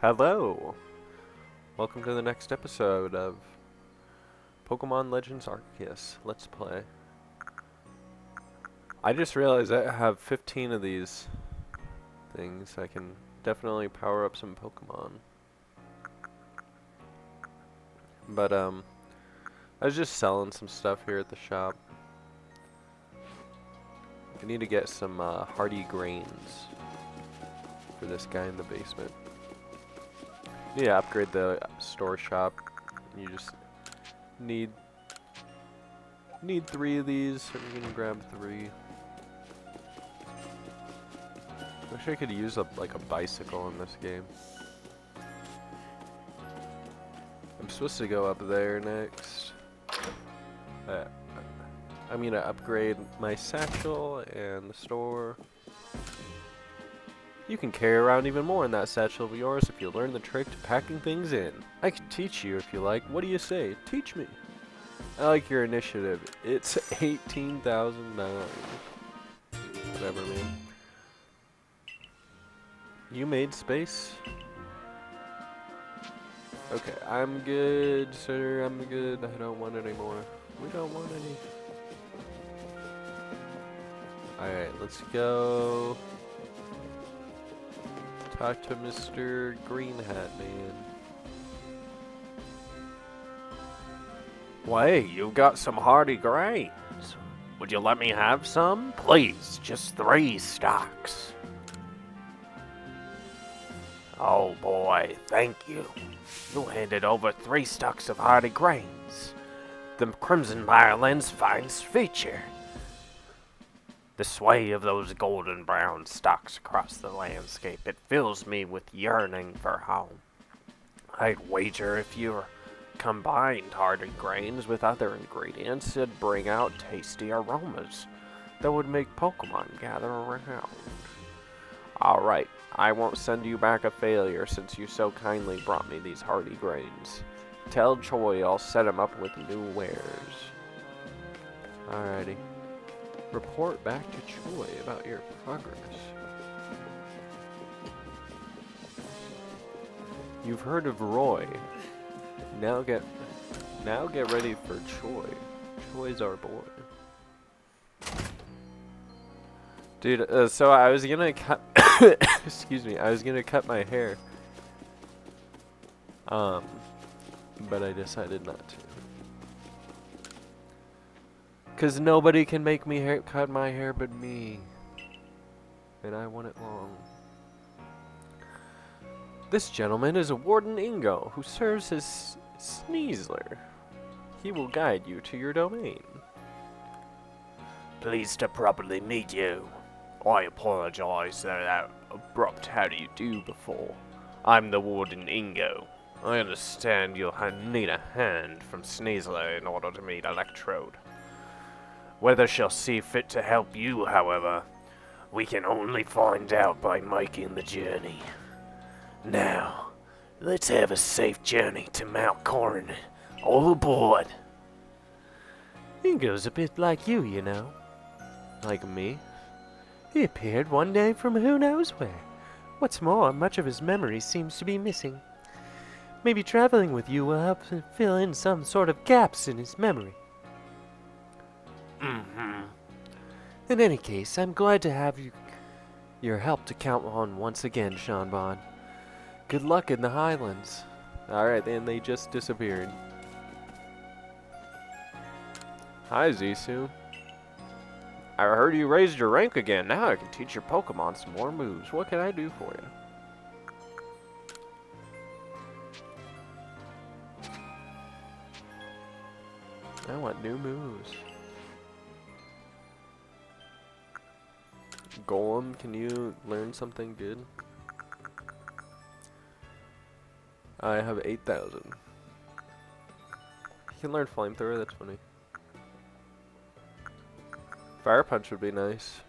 Hello! Welcome to the next episode of Pokemon Legends Arceus Let's Play. I just realized I have 15 of these things. I can definitely power up some Pokemon. But, I was just selling some stuff here at the shop. I need to get some, hardy grains for this guy in the basement. Yeah, upgrade the store shop. You just need 3 of these, so you're gonna grab 3. Wish I could use a bicycle in this game. I'm supposed to go up there next. I'm gonna upgrade my satchel and the store. You can carry around even more in that satchel of yours if you learn the trick to packing things in. I can teach you if you like. What do you say? Teach me. I like your initiative. It's 18,000 whatever, man. You made space? Okay, I'm good, sir. I'm good. I don't want any more. We don't want any. Alright, let's go talk to Mr. Green Hat Man. Why, you've got some hardy grains. Would you let me have some? Please, just 3 stocks. Oh boy, thank you. You handed over 3 stocks of hardy grains. The Crimson Violins' finest feature. The sway of those golden brown stalks across the landscape, it fills me with yearning for home. I'd wager if you combined hardy grains with other ingredients, it'd bring out tasty aromas that would make Pokemon gather around. Alright, I won't send you back a failure since you so kindly brought me these hardy grains. Tell Choi I'll set him up with new wares. Alrighty. Report back to Choi about your progress. You've heard of Roy. Now get ready for Choi. Choi's our boy. Dude, so I was gonna cut excuse me, I was gonna cut my hair. But I decided not to. Cause nobody can make me cut my hair but me. And I want it long. This gentleman is a Warden Ingo, who serves as Sneasler. He will guide you to your domain. Pleased to properly meet you. I apologize for that abrupt how do you do before. I'm the Warden Ingo. I understand you'll need a hand from Sneasler in order to meet Electrode. Whether she'll see fit to help you, however, we can only find out by making the journey. Now, let's have a safe journey to Mount Coronet. All aboard! Ingo's a bit like you know. Like me? He appeared one day from who knows where. What's more, much of his memory seems to be missing. Maybe traveling with you will help fill in some sort of gaps in his memory. In any case, I'm glad to have your help to count on once again, Sean Bond. Good luck in the Highlands. Alright, then they just disappeared. Hi, Zisu. I heard you raised your rank again. Now I can teach your Pokemon some more moves. What can I do for you? I want new moves. Golem, can you learn something good? I have 8,000. You can learn Flamethrower, that's funny. Fire Punch would be nice.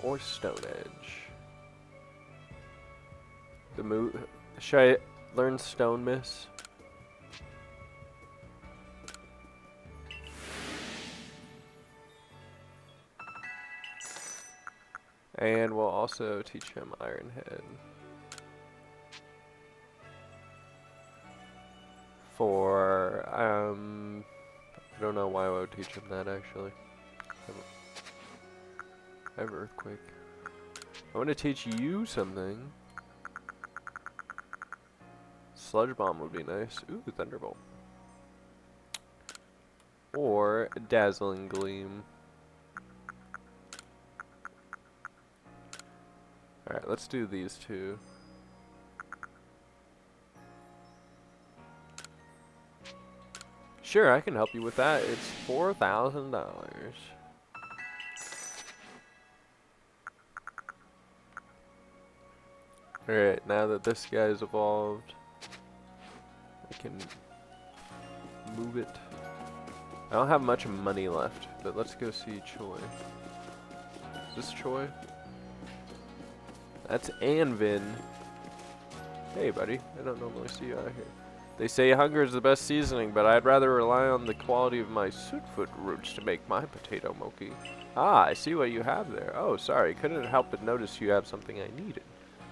Or Stone Edge. The move. Should I learn Stone Miss? And we'll also teach him Iron Head. For, I don't know why I would teach him that, actually. I have Earthquake. I want to teach you something. Sludge Bomb would be nice. Ooh, Thunderbolt. Or Dazzling Gleam. Alright, let's do these two. Sure, I can help you with that. It's $4,000. Alright, now that this guy's evolved, I can move it. I don't have much money left, but let's go see Choi. Is this Choi? That's Anvin. Hey, buddy. I don't normally see you out here. They say hunger is the best seasoning, but I'd rather rely on the quality of my sootfoot roots to make my potato mochi. Ah, I see what you have there. Oh, sorry. Couldn't help but notice you have something I needed.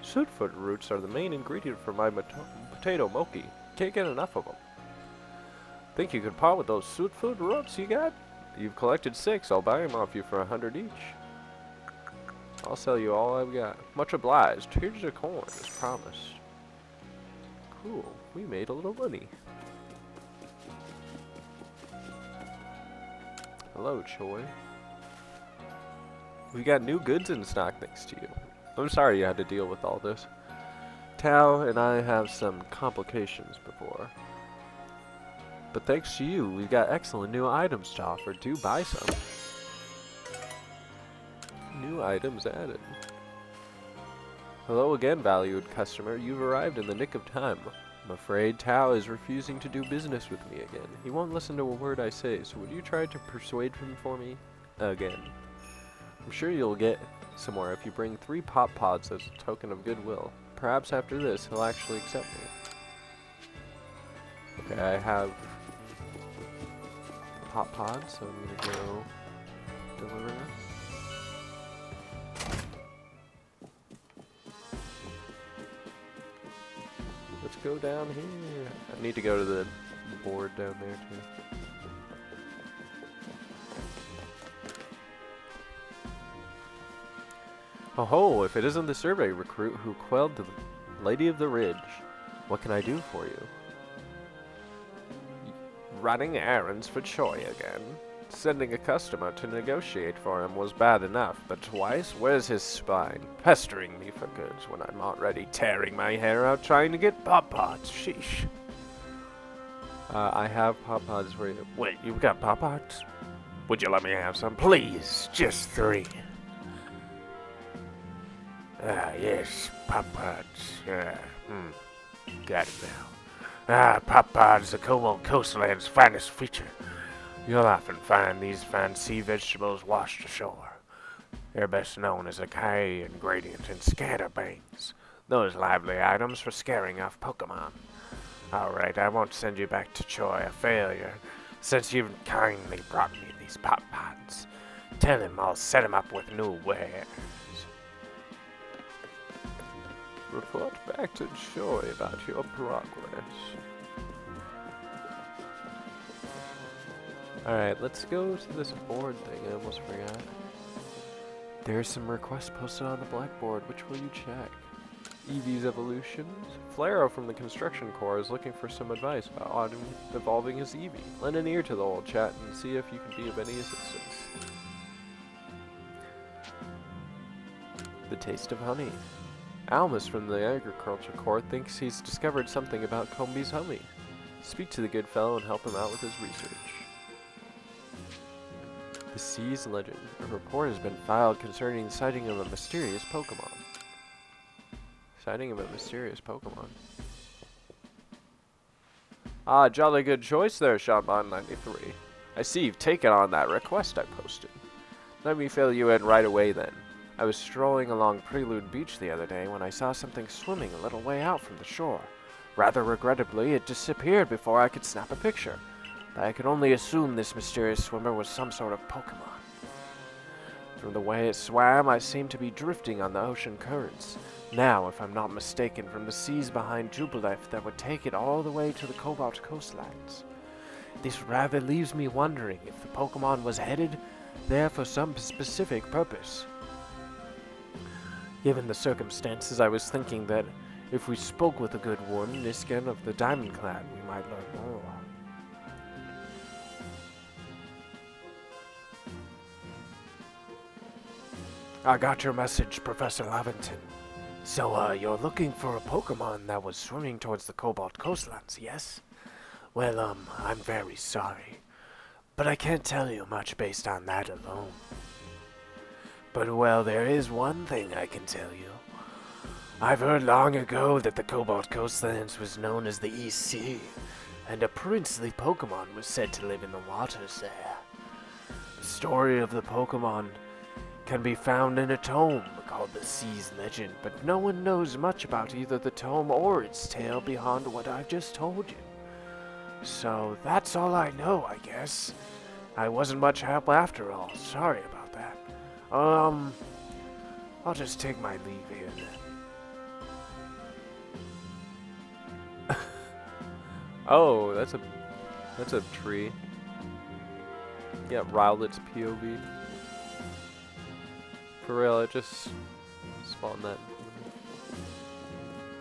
Sootfoot roots are the main ingredient for my potato mochi. Can't get enough of them. Think you could part with those sootfoot roots you got? You've collected 6. I'll buy them off you for 100 each. I'll sell you all I've got. Much obliged. Here's your coin, as promised. Cool. We made a little money. Hello, Choi. We got new goods in stock thanks to you. I'm sorry you had to deal with all this. Tao and I have some complications before. But thanks to you, we've got excellent new items to offer. Do buy some. New items added. Hello again, valued customer. You've arrived in the nick of time. I'm afraid Tao is refusing to do business with me again. He won't listen to a word I say, so would you try to persuade him for me? Again. I'm sure you'll get somewhere if you bring 3 pop pods as a token of goodwill. Perhaps after this, he'll actually accept me. Okay, I have pop pods, so I'm gonna go deliver them. Let's go down here. I need to go to the board down there too. Oh ho, if it isn't the survey recruit who quelled the Lady of the Ridge, what can I do for you? Running errands for Choi again. Sending a customer to negotiate for him was bad enough, but twice? Where's his spine? Pestering me for goods when I'm already tearing my hair out trying to get pop pods. Sheesh. I have pop pods for you. Wait, you've got pop pods? Would you let me have some? Please, just 3. Ah, yes, pop pods. Got it now. Ah, pop pods, the Como coastland's finest feature. You'll often find these fine sea vegetables washed ashore. They're best known as acheive ingredient in scatterbangs. Those lively items for scaring off Pokemon. Alright, I won't send you back to Choi a failure, since you've kindly brought me these pop pods. Tell him I'll set him up with new wares. Report back to Choi about your progress. Alright, let's go to this board thing. I almost forgot. There's some requests posted on the blackboard. Which will you check? Eevee's evolutions? Flaro from the construction corps is looking for some advice about evolving his Eevee. Lend an ear to the old chat and see if you can be of any assistance. The taste of honey. Almus from the agriculture corps thinks he's discovered something about Combi's honey. Speak to the good fellow and help him out with his research. The Sea's Legend. A report has been filed concerning the sighting of a mysterious Pokemon. Sighting of a mysterious Pokemon. Ah, jolly good choice there, Shaman93. I see you've taken on that request I posted. Let me fill you in right away then. I was strolling along Prelude Beach the other day when I saw something swimming a little way out from the shore. Rather regrettably, it disappeared before I could snap a picture. But I could only assume this mysterious swimmer was some sort of Pokemon. From the way it swam, I seemed to be drifting on the ocean currents. Now, if I'm not mistaken, from the seas behind Jubileef that would take it all the way to the Cobalt coastlines. This rather leaves me wondering if the Pokemon was headed there for some specific purpose. Given the circumstances, I was thinking that if we spoke with a good one, Niskin of the Diamond Clan, we might learn more. I got your message, Professor Lavington. So, you're looking for a Pokemon that was swimming towards the Cobalt coastlands, yes? Well, I'm very sorry, but I can't tell you much based on that alone. But, well, there is one thing I can tell you. I've heard long ago that the Cobalt coastlands was known as the East Sea, and a princely Pokemon was said to live in the waters there. The story of the Pokemon can be found in a tome called the Sea's Legend, but no one knows much about either the tome or its tale beyond what I've just told you. So that's all I know, I guess. I wasn't much help after all. Sorry about that. I'll just take my leave here then. Oh, that's a tree. Yeah, Rowlet's POV. For real, it just spawned that.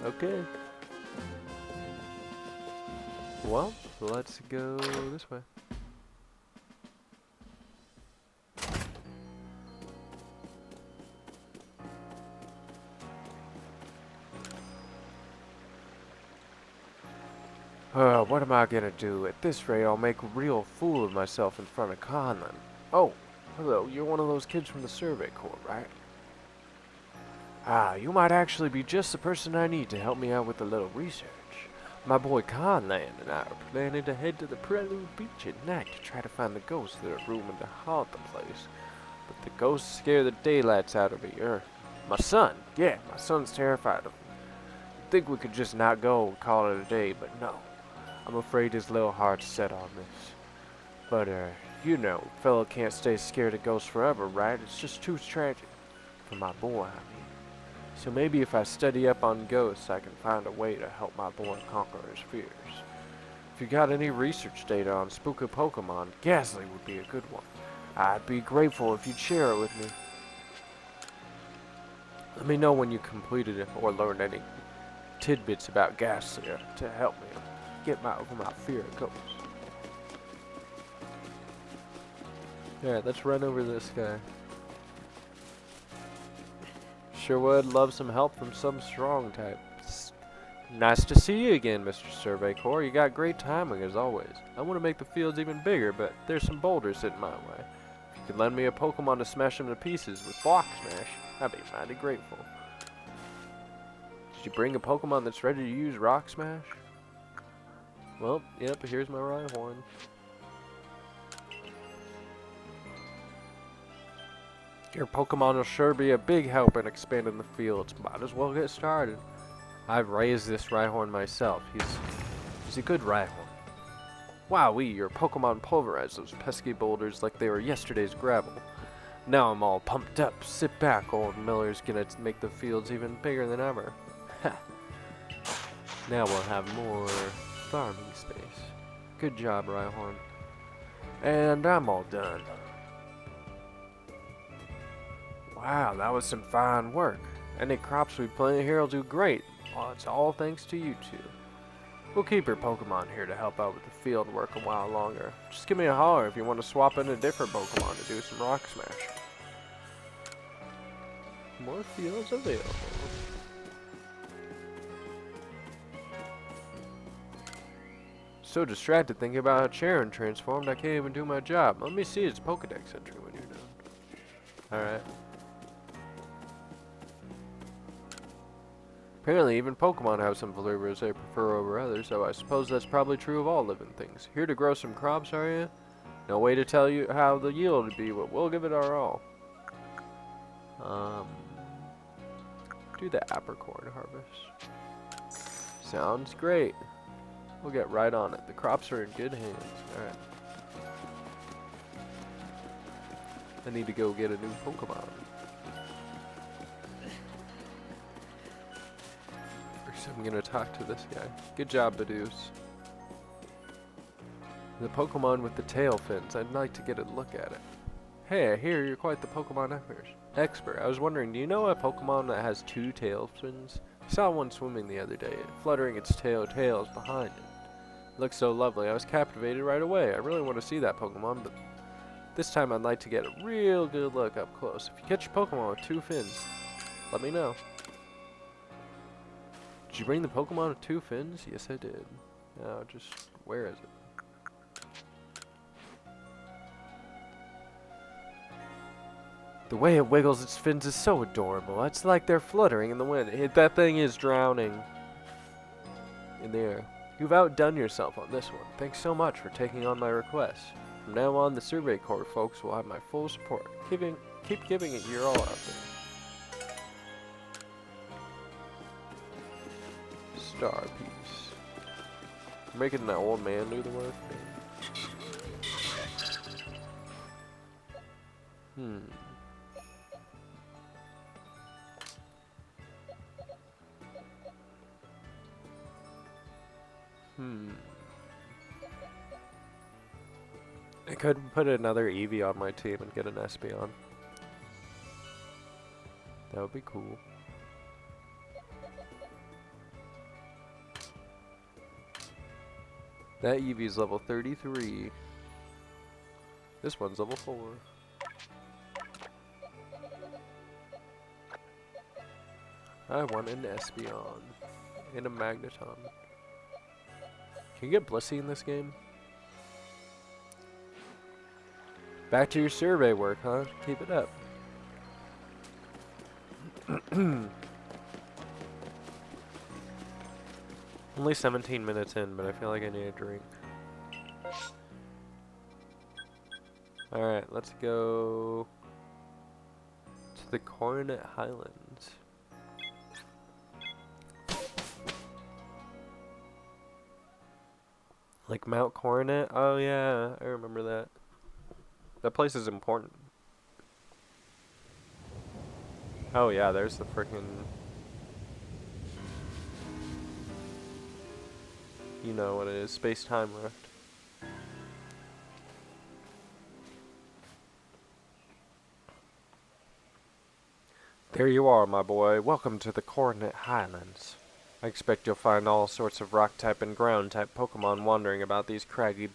Okay. Well, let's go this way. What am I gonna do? At this rate, I'll make a real fool of myself in front of Conlon. Oh, hello, you're one of those kids from the Survey Corps, right? Ah, you might actually be just the person I need to help me out with a little research. My boy Conlan and I are planning to head to the Prelude Beach at night to try to find the ghosts that are rumored to haunt the place. But the ghosts scare the daylights out of me, my son, yeah, my son's terrified of them. I think we could just not go and call it a day, but no. I'm afraid his little heart's set on this. But, you know, fellow can't stay scared of ghosts forever, right? It's just too tragic. For my boy, I mean. So maybe if I study up on ghosts, I can find a way to help my boy conquer his fears. If you got any research data on spooky Pokemon, Ghastly would be a good one. I'd be grateful if you'd share it with me. Let me know when you completed it or learned any tidbits about Ghastly to help me get over my fear of ghosts. Alright, let's run over this guy. Sure would love some help from some strong type. Nice to see you again, Mr. Survey Corps. You got great timing as always. I want to make the fields even bigger, but there's some boulders sitting my way. If you could lend me a Pokemon to smash them to pieces with Block Smash, I'd be mighty grateful. Did you bring a Pokemon that's ready to use Rock Smash? Well, yep, here's my Rhyhorn. Your Pokemon will sure be a big help in expanding the fields. Might as well get started. I've raised this Rhyhorn myself. He's a good Rhyhorn. Wowee, your Pokemon pulverized those pesky boulders like they were yesterday's gravel. Now I'm all pumped up. Sit back, old Miller's gonna make the fields even bigger than ever. Ha! Now we'll have more farming space. Good job, Rhyhorn. And I'm all done. Wow, that was some fine work. Any crops we plant here will do great. Well, it's all thanks to you two. We'll keep your Pokemon here to help out with the field work a while longer. Just give me a holler if you want to swap in a different Pokemon to do some Rock Smash. More fields available. So distracted thinking about how Charon transformed, I can't even do my job. Let me see its Pokedex entry when you're done. Alright. Apparently, even Pokemon have some Valurbers they prefer over others, so I suppose that's probably true of all living things. Here to grow some crops, are you? No way to tell you how the yield would be, but we'll give it our all. Do the apricorn harvest. Sounds great. We'll get right on it. The crops are in good hands. Alright. I need to go get a new Pokemon. First, I'm gonna talk to this guy. Good job, Badoos. The Pokemon with the tail fins. I'd like to get a look at it. Hey, I hear you're quite the Pokemon expert. I was wondering, do you know a Pokemon that has 2 tail fins? I saw one swimming the other day, fluttering its tails behind it. It looked so lovely, I was captivated right away. I really want to see that Pokemon, but this time I'd like to get a real good look up close. If you catch a Pokemon with 2 fins, let me know. Did you bring the Pokemon with 2 fins? Yes, I did. Now, where is it? The way it wiggles its fins is so adorable. It's like they're fluttering in the wind. That thing is drowning in the air. You've outdone yourself on this one. Thanks so much for taking on my request. From now on, the Survey Corps folks will have my full support. Keep giving it your all out there. Star piece. Making that old man do the work. I could put another Eevee on my team and get an Espeon. That would be cool. That Eevee's level 33. This one's level 4. I want an Espeon and a Magneton. Can you get Blissey in this game? Back to your survey work, huh? Keep it up. Only 17 minutes in, but I feel like I need a drink. Alright, let's go to the Coronet Highlands. Like Mount Coronet? Oh yeah, I remember that. That place is important. Oh yeah, there's the frickin'... You know what it is, space-time rift. There you are, my boy. Welcome to the Coronet Highlands. I expect you'll find all sorts of rock-type and ground-type Pokemon wandering about these craggy,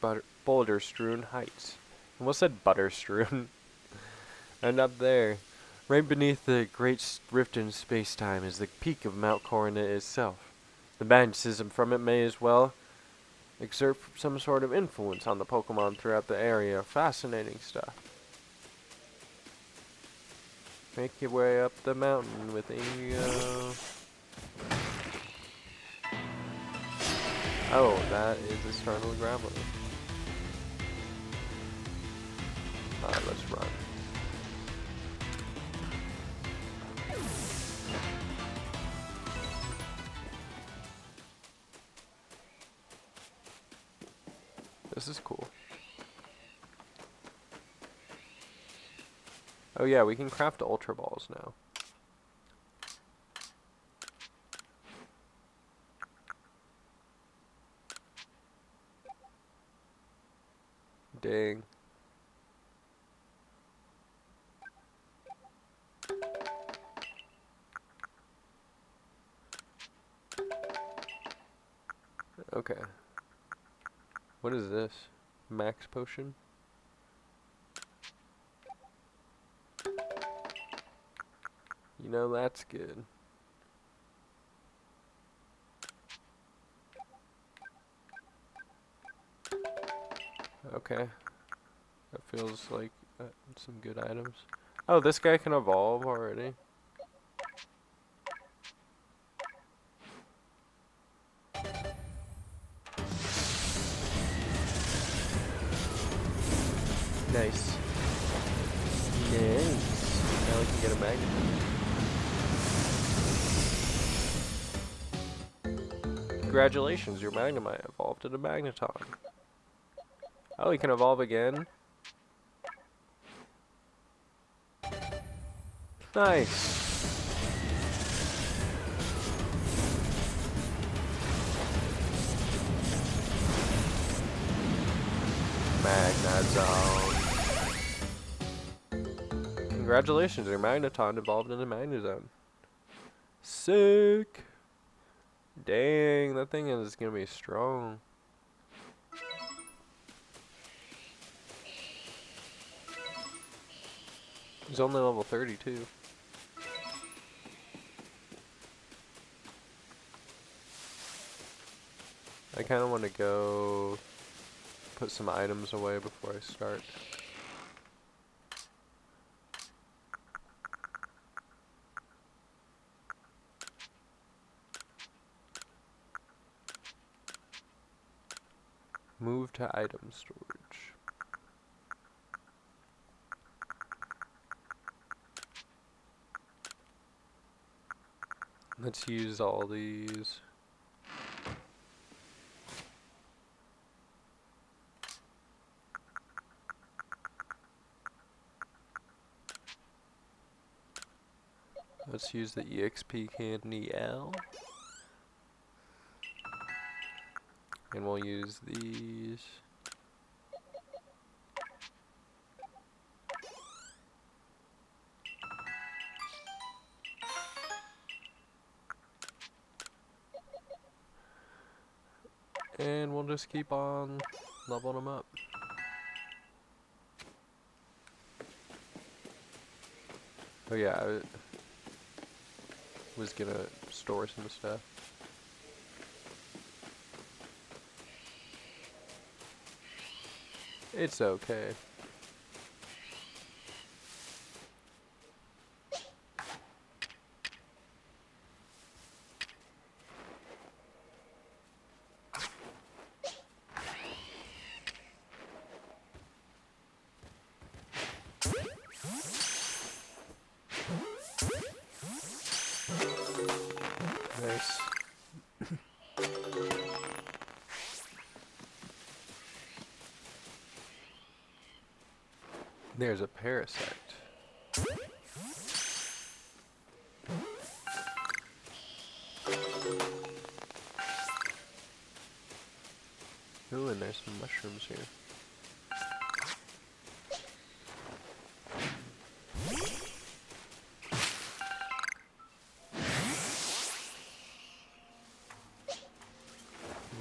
boulder-strewn heights. I almost said butter-strewn. And up there, right beneath the great rift in space-time, is the peak of Mount Coronet itself. The magnetism from it may as well exert some sort of influence on the Pokemon throughout the area. Fascinating stuff. Make your way up the mountain with Ingo. Oh, that is a Startle Graveler. Alright, let's run. This is cool. Oh yeah, we can craft Ultra Balls now. Dang. Okay. What is this? Max potion? You know, that's good. Okay. That feels like some good items. Oh, this guy can evolve already. Nice. Nice. Now we can get a magnet. Congratulations, your Magnemite evolved into Magneton. Oh, he can evolve again? Nice. Magna Zone. Congratulations, your Magneton evolved into Magna Zone. Sick. Dang, that thing is gonna be strong. He's only level 32. I kind of want to go put some items away before I start. Move to item storage. Let's use all these. Let's use the EXP candy L. And we'll use these. And we'll just keep on leveling them up. Oh yeah, I was gonna store some stuff. It's okay. Nice. There's a parasite. Ooh, and there's some mushrooms here.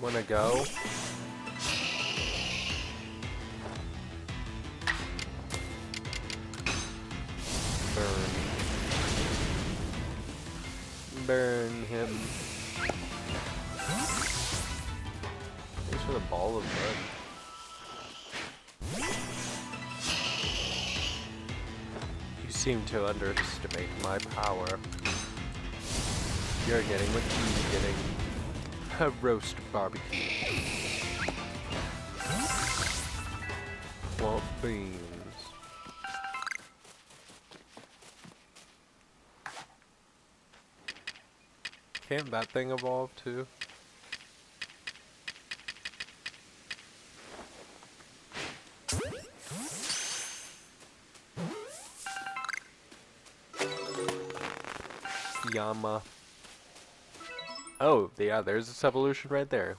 Wanna go? Burn. Burn him. Thanks for the ball of blood. You seem to underestimate my power. You're getting what he's getting. A roast barbecue. Swamp beans. Can't that thing evolve too? Yama. Oh, yeah, there's this evolution right there.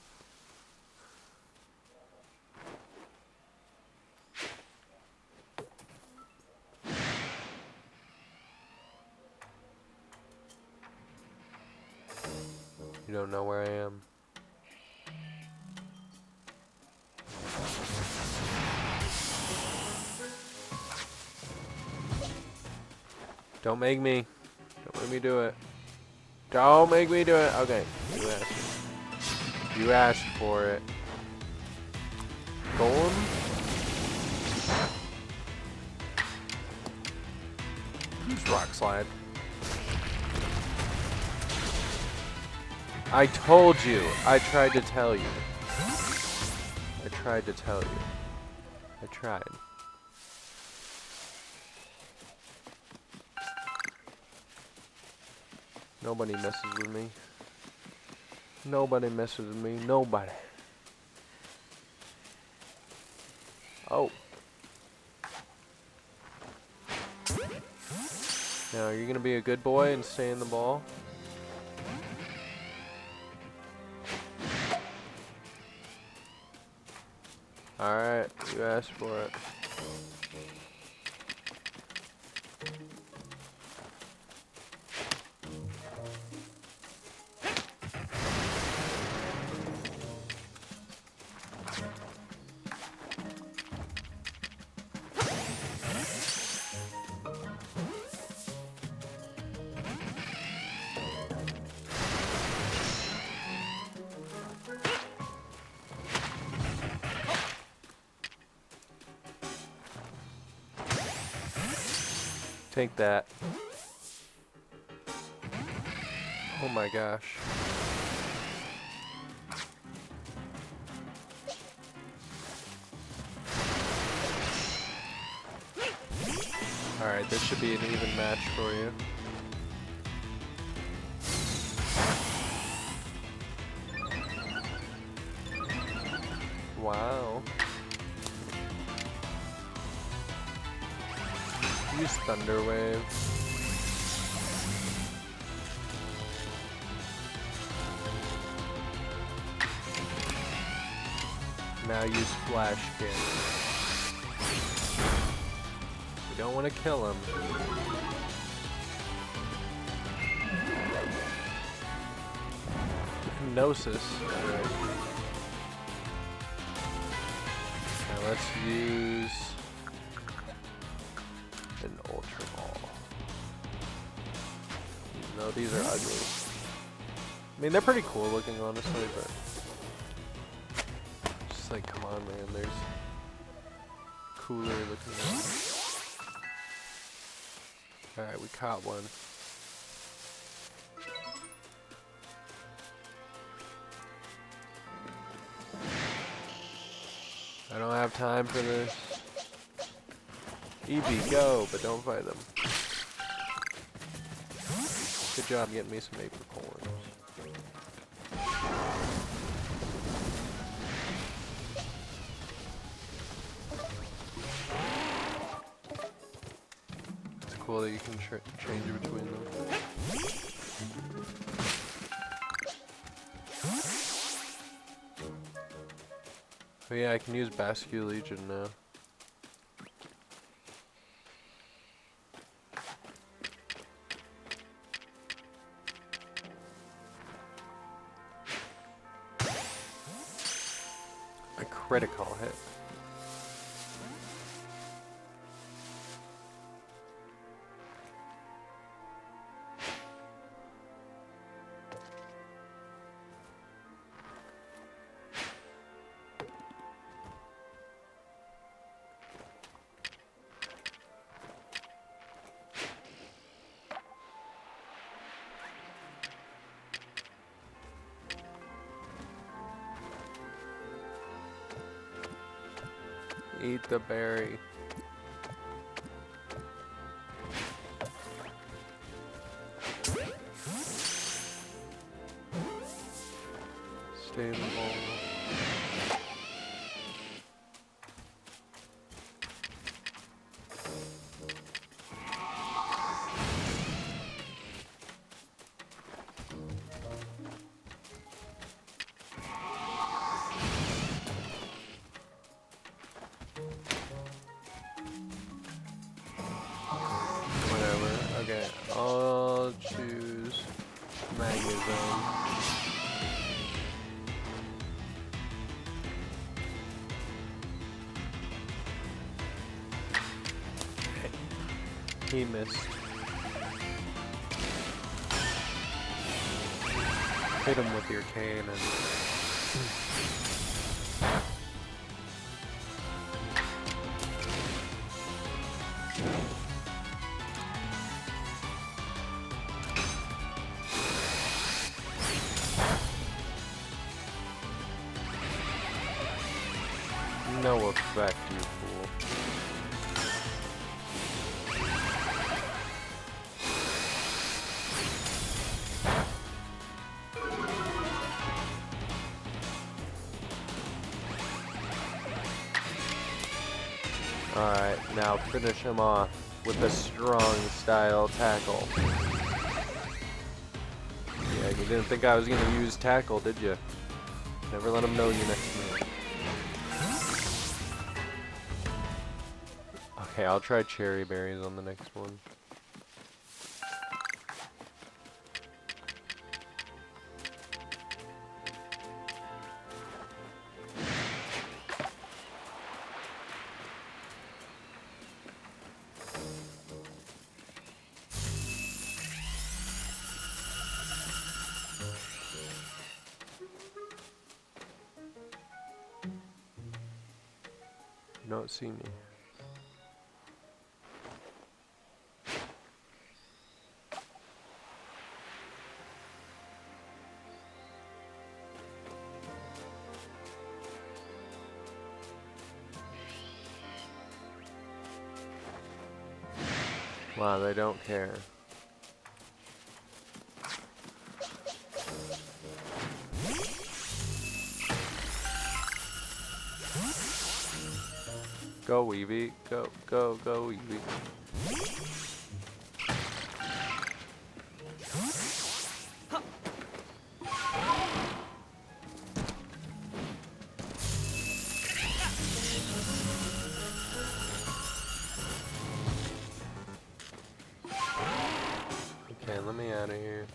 You don't know where I am. Don't make me. Don't make me do it. Don't make me do it. Okay. You asked for it. Golem? Who's rock slide? I told you. I tried to tell you. I tried to tell you. I tried. Nobody messes with me. Nobody messes with me. Nobody. Oh. Now, are you gonna be a good boy and stay in the ball? Alright, you asked for it. Take that. Oh my gosh. Alright, this should be an even match for you. Wow. Use Thunder Wave. Now use Flash Kick. We don't want to kill him. Hypnosis. Right. Now let's use an Ultra Ball. No, these are ugly. I mean, they're pretty cool looking, honestly, but just like, come on, man. There's cooler looking ones. Alright, we caught one. I don't have time for this. EB, go, but don't fight them. Good job getting me some apricorns. It's cool that you can change between them. Oh yeah, I can use Bascule Legion now. A critical hit. Eat the berry. Stay in the bowl. Okay, I'll choose Magnetism. He missed. Hit him with your cane and... No effect, you fool. Alright, now finish him off with a strong style tackle. Yeah, you didn't think I was gonna use tackle, did you? Never let him know you next to me. Okay, I'll try cherry berries on the next one. You don't see me. Wow, they don't care. Go, Weavy. Go, go, go, Weavy. Okay, let me out of here.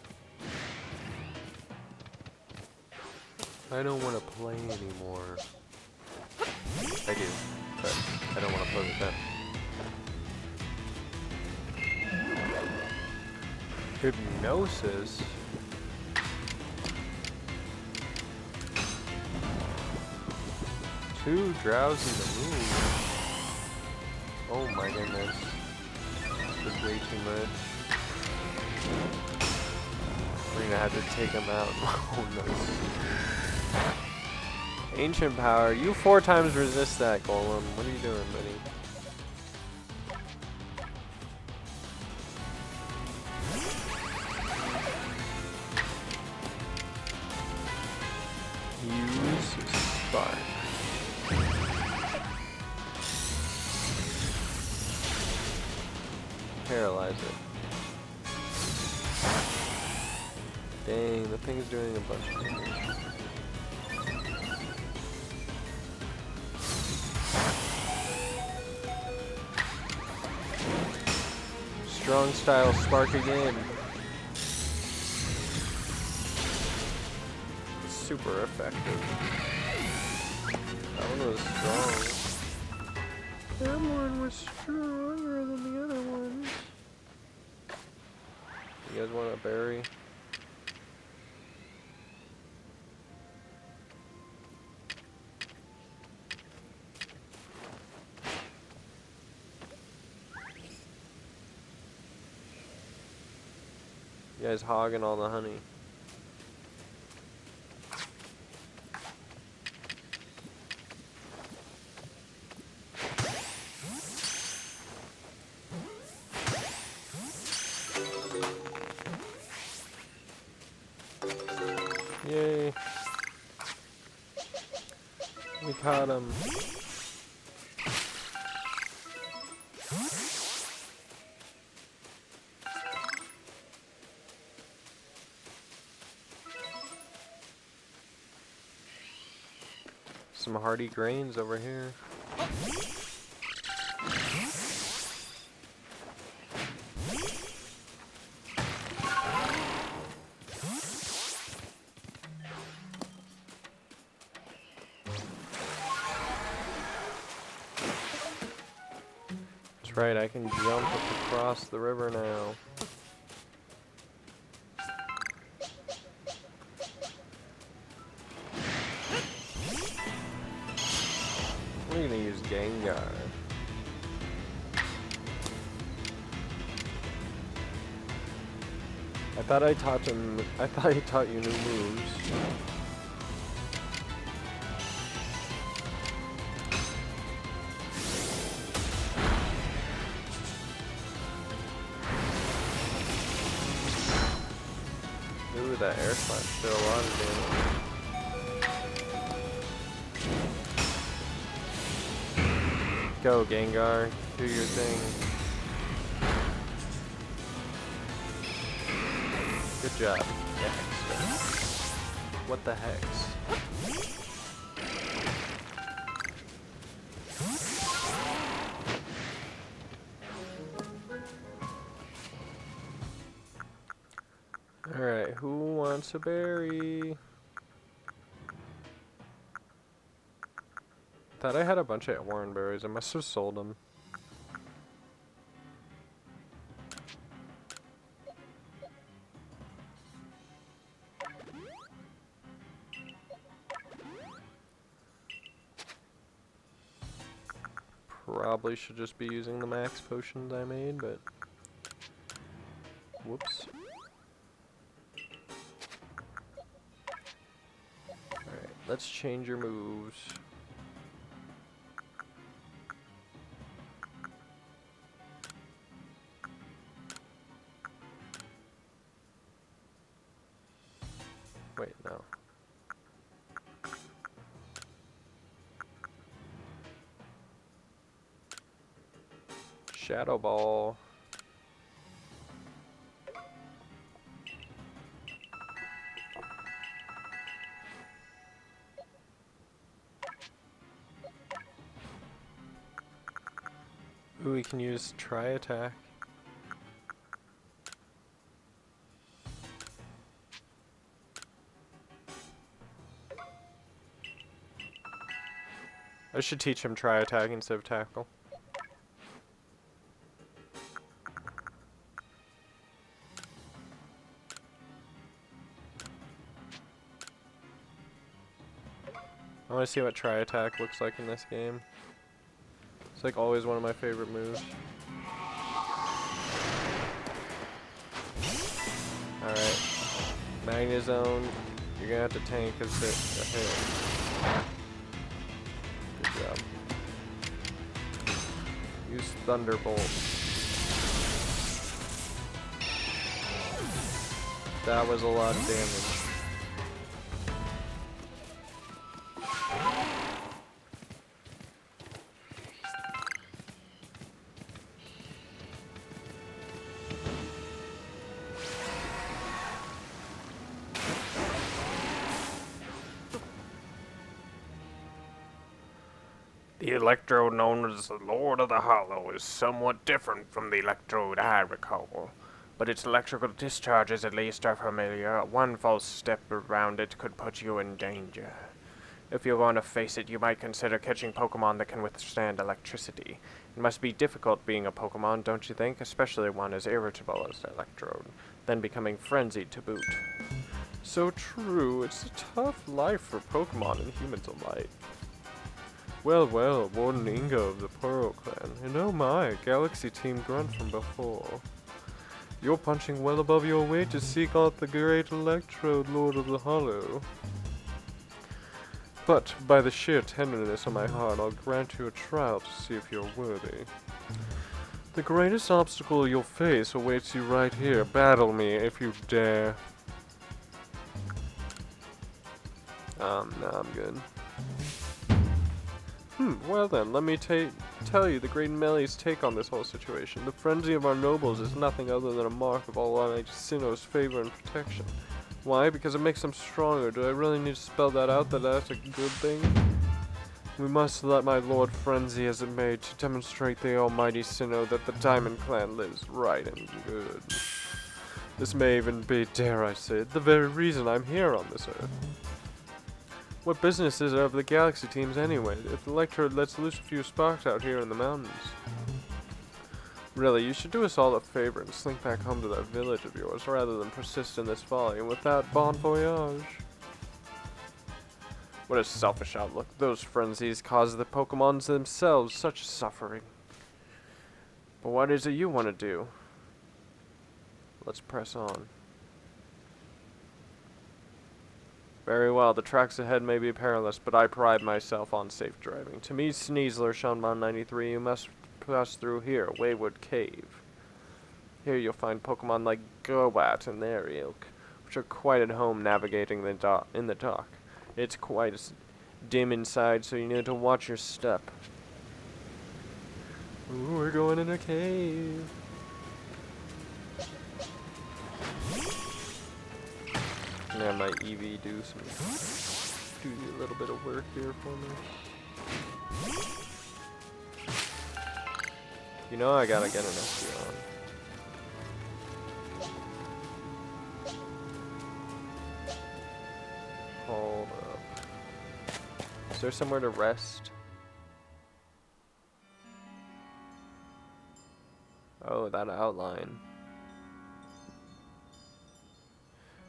I don't want to play anymore. I do, but I don't want to play with them. Hypnosis? Too drowsy to move. Oh my goodness. This is way too much. We're gonna have to take him out. Oh no. Ancient power. You 4 times resist that, Golem. What are you doing, buddy? Use spark. Paralyze it. Dang, the thing's doing a bunch of damage. Strong style spark again. Super effective. That one was strong. That one was stronger than the other ones. You guys want a berry? You guys hogging all the honey. Yay. We caught him. Some hardy grains over here. That's right, I can jump across the river now. We're gonna use Gengar. I thought I taught you new moves. Ooh, that air slash did a lot of damage. Go, Gengar. Do your thing. Good job. Yeah, what the hex? Alright, who wants a berry? Thought I had a bunch of orange berries. I must have sold them. Probably should just be using the max potions I made, but whoops. Alright, let's change your moves. Wait, no. Shadow Ball. Ooh, we can use Tri Attack. I should teach him Tri Attack instead of Tackle. I want to see what Tri Attack looks like in this game. It's like always one of my favorite moves. Alright. Magnezone, you're gonna have to tank a hit. Good job. Use Thunderbolt. That was a lot of damage. The electrode known as the Lord of the Hollow is somewhat different from the electrode I recall, but its electrical discharges at least are familiar. One false step around it could put you in danger. If you're going to face it, you might consider catching Pokemon that can withstand electricity. It must be difficult being a Pokemon, don't you think? Especially one as irritable as the electrode, then becoming frenzied to boot. So true, it's a tough life for Pokemon and humans alike. Well, well, Warden Ingo of the Pearl Clan, and oh my, Galaxy Team Grunt from before. You're punching well above your weight to seek out the great Electrode, Lord of the Hollow. But, by the sheer tenderness of my heart, I'll grant you a trial to see if you're worthy. The greatest obstacle you'll face awaits you right here. Battle me if you dare. No, I'm good. Well then, let me tell you the Great Melee's take on this whole situation. The frenzy of our nobles is nothing other than a mark of Almighty Sinnoh's favor and protection. Why? Because it makes them stronger. Do I really need to spell that out, that that's a good thing? We must let my lord frenzy as it may to demonstrate the Almighty Sinnoh that the Diamond Clan lives right and good. This may even be, dare I say it, the very reason I'm here on this earth. What business is it of the Galaxy teams anyway, if the Electrode lets loose a few sparks out here in the mountains? Really, you should do us all a favor and slink back home to that village of yours, rather than persist in this folly, and with that, bon voyage. What a selfish outlook. Those frenzies cause the Pokemons themselves such suffering. But what is it you want to do? Let's press on. Very well, the tracks ahead may be perilous, but I pride myself on safe driving. To meet Sneasler, Shunmon 93, you must pass through here, Wayward Cave. Here you'll find Pokemon like Gobat and their ilk, which are quite at home navigating in the dark. It's quite dim inside, so you need to watch your step. Ooh, we're going in a cave. Yeah, my EV do a little bit of work here for me. You know I gotta get an SC on. Hold up. Is there somewhere to rest? Oh, that outline.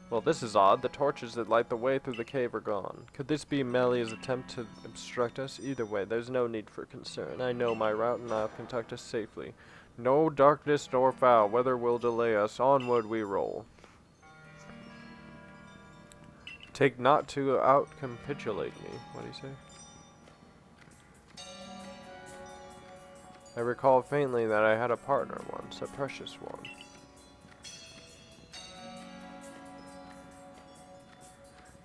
Well, this is odd. The torches that light the way through the cave are gone. Could this be Melia's attempt to obstruct us? Either way, there's no need for concern. I know my route and I'll conduct us safely. No darkness nor foul weather will delay us. Onward we roll. Take not to out-capitulate me. What do you say? I recall faintly that I had a partner once, a precious one.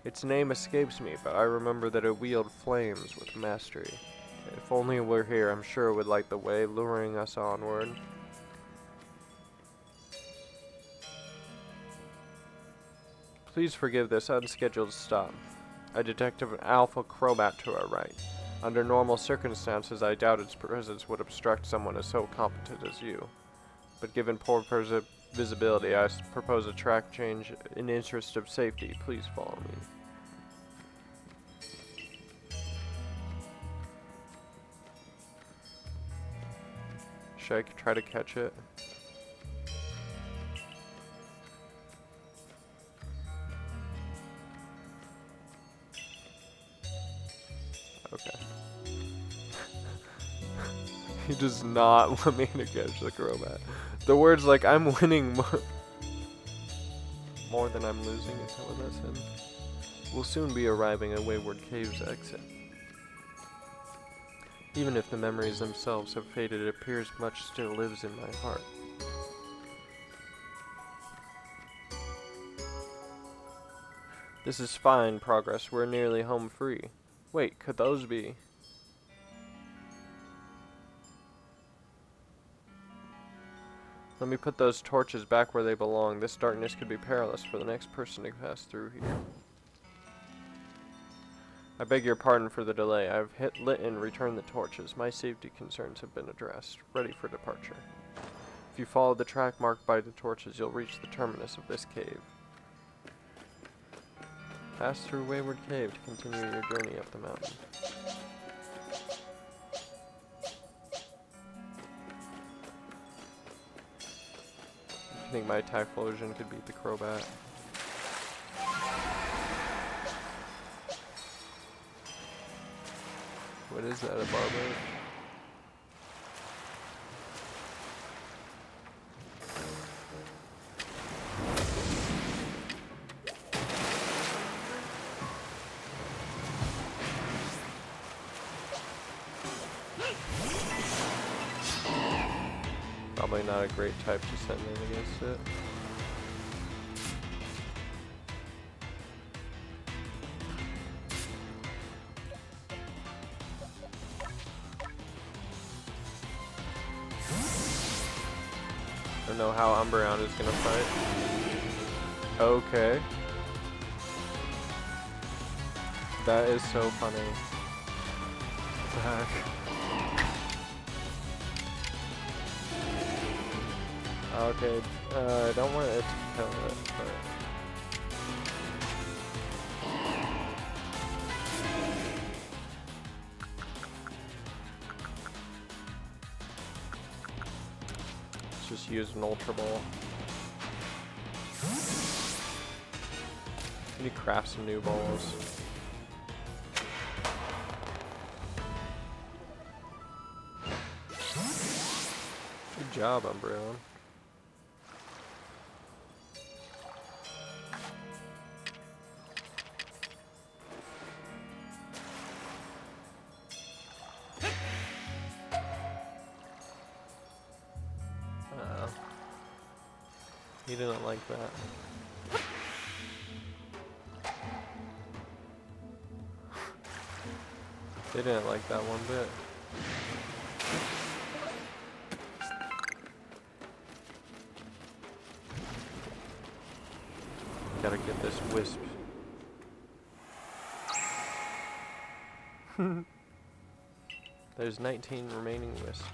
Its name escapes me, but I remember that it wielded flames with mastery. If only it were here, I'm sure it would light the way, luring us onward. Please forgive this unscheduled stop. I detect an alpha chromat to our right. Under normal circumstances, I doubt its presence would obstruct someone as so competent as you. But given poor visibility, I propose a track change in the interest of safety. Please follow me. Should I try to catch it? Okay. He does not want me to catch the chromat. The words like, I'm winning more than I'm losing, is that what that's in? We'll soon be arriving at Wayward Cave's exit. Even if the memories themselves have faded, it appears much still lives in my heart. This is fine progress. We're nearly home free. Wait, could those be? Let me put those torches back where they belong. This darkness could be perilous for the next person to pass through here. I beg your pardon for the delay. I've lit and returned the torches. My safety concerns have been addressed. Ready for departure. If you follow the track marked by the torches, you'll reach the terminus of this cave. Pass through Wayward Cave to continue your journey up the mountain. I think my Typhlosion could beat the Crobat. What is that, a barber? Probably not a great type to send in against it. I don't know how Umbreon is gonna fight. Okay. That is so funny. What the heck? Okay, I don't want it to kill it, but... Let's just use an Ultra Ball. I need to craft some new balls. Good job, Umbreon. He didn't like that. They didn't like that one bit. gotta get this wisp. There's 19 remaining wisps.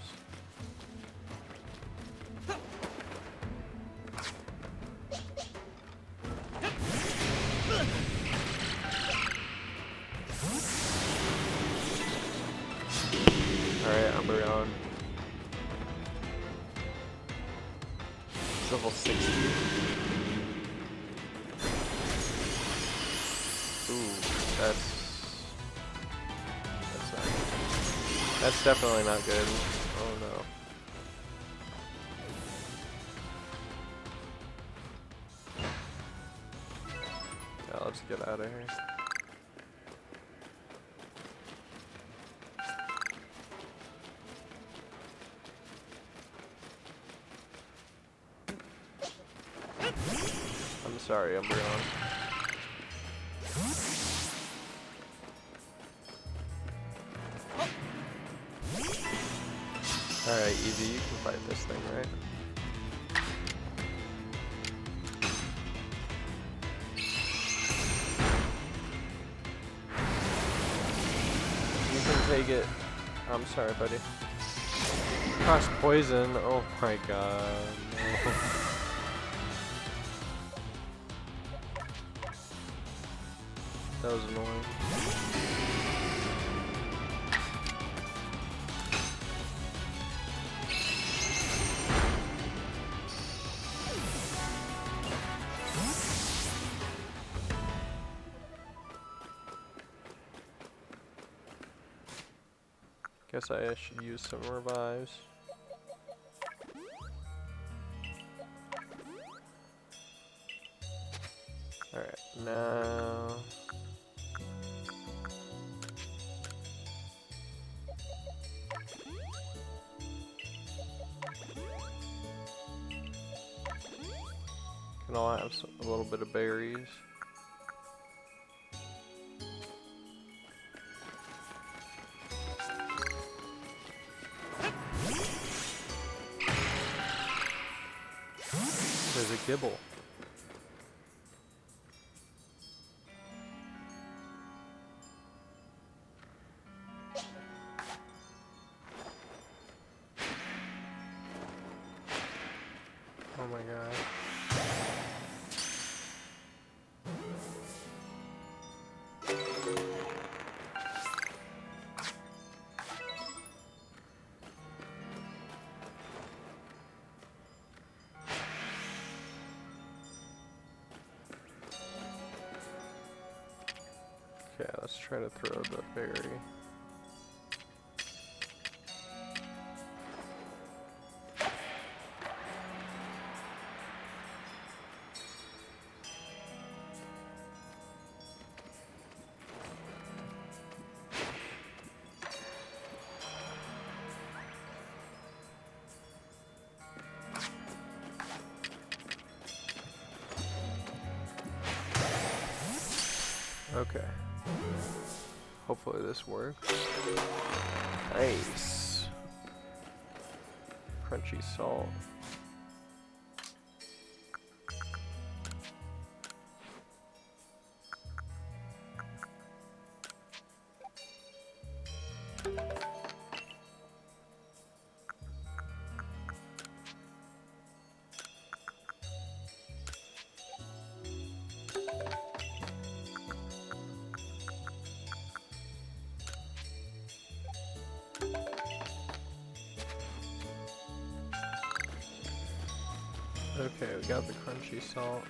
Alright, Umbreon. It's level 60. Ooh, that's not good. That's definitely not good. Oh no. Yeah, let's get out of here. I'm sorry, Umbreon. Alright, Eevee, you can fight this thing, right? You can take it. I'm sorry, buddy. Cross poison. Oh my god. No. That was annoying. Guess I should use some revives. Alright, now... Can I have a little bit of berries? There's a gibble. Oh my god. Okay, let's try to throw the berry. Okay. Hopefully this works. Nice. Crunchy salt. Okay, we got the crunchy salt.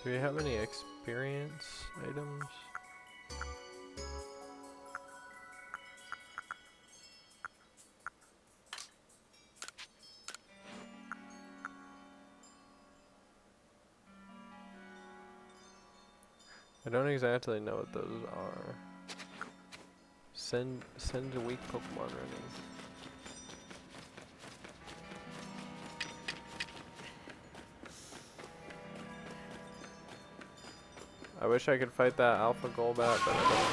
Do we have any experience items? I don't exactly know what those are. Send a weak Pokemon running. I wish I could fight that Alpha Golbat, but I don't.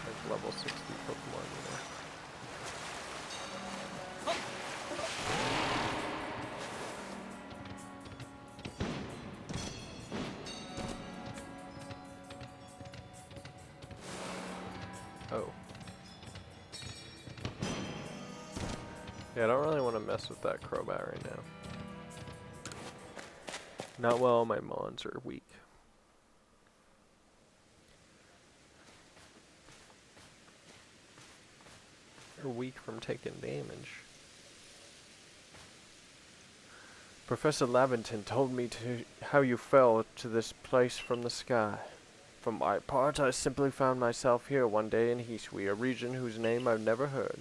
Like level 60 Pokemon, you know. Yeah, I don't really want to mess with that crowbat right now. Not while my mons are weak. They're weak from taking damage. Professor Lavington told me how you fell to this place from the sky. For my part, I simply found myself here one day in Hisui, a region whose name I've never heard.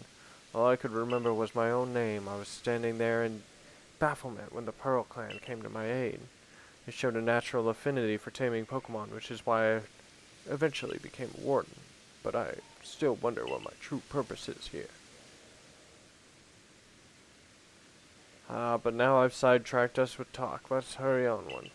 All I could remember was my own name. I was standing there in bafflement when the Pearl Clan came to my aid. It showed a natural affinity for taming Pokemon, which is why I eventually became a warden. But I still wonder what my true purpose is here. But now I've sidetracked us with talk. Let's hurry on one.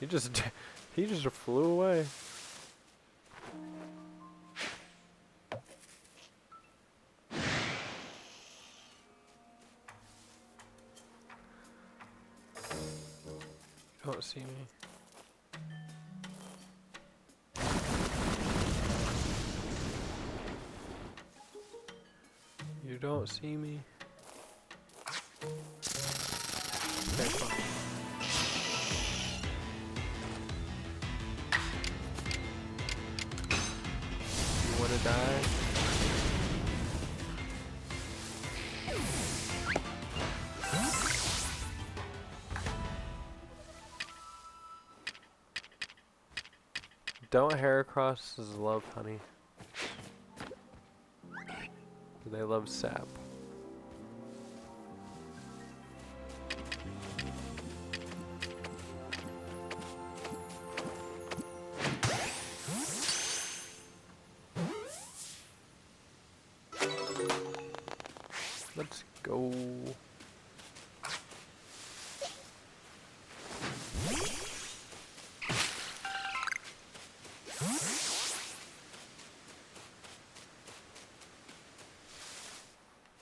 He just flew away. You don't see me. You don't see me. Okay, fine. You wanna die? Don't Heracrosses love honey? Do they love sap? Let's go.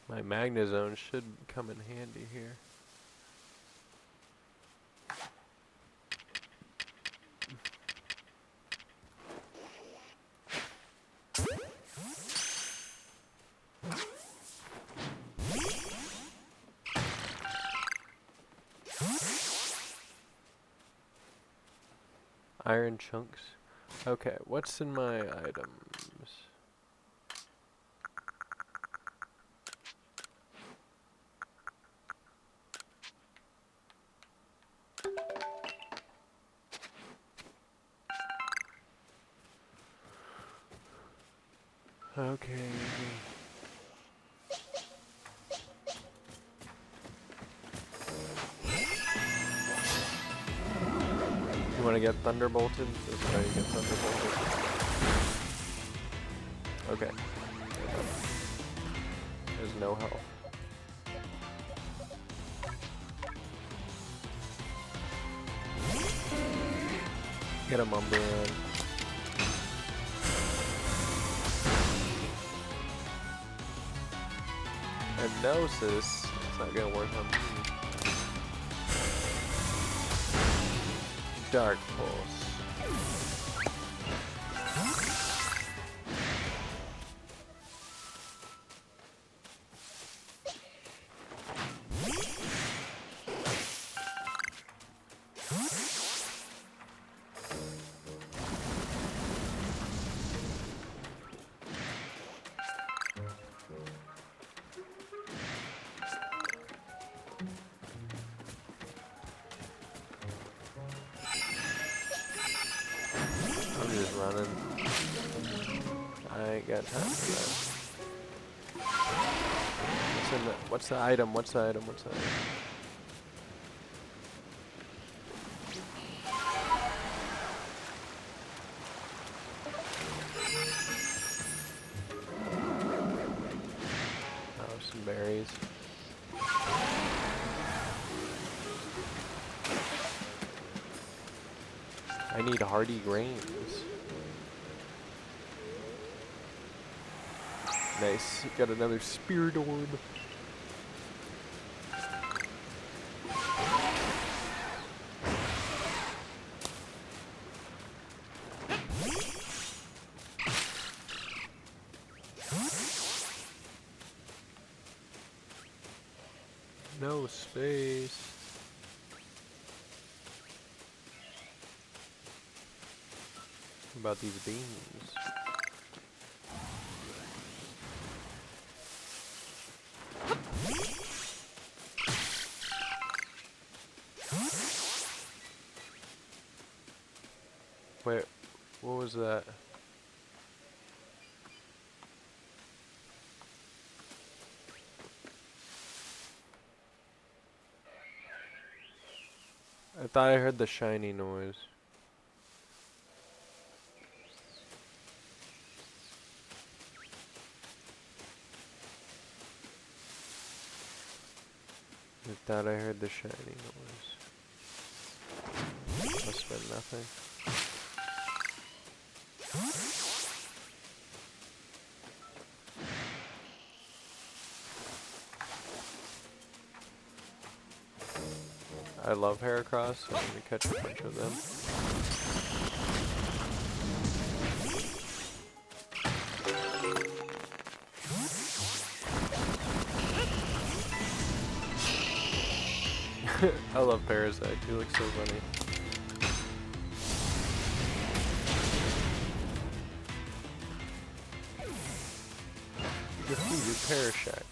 My Magnezone should come in handy here. Iron chunks. Okay, what's in my items? Okay. You want to get thunderbolted? This is how you get thunderbolted. Okay. There's no health. Get him, Umbreon. Hypnosis. It's not gonna work on me. Dark Pulse. Running. I ain't got time for that. What's in the, what's the item? What's the item? What's the item? Oh, some berries. I need hardy grains. Nice, got another Spirit Orb. No space. What about these beans? Wait, what was that? I thought I heard the shiny noise. I thought I heard the shiny noise. Must have been nothing. I love Heracross, so I'm gonna catch a bunch of them. I love Parasite, he looks so funny. Defeated Parasite.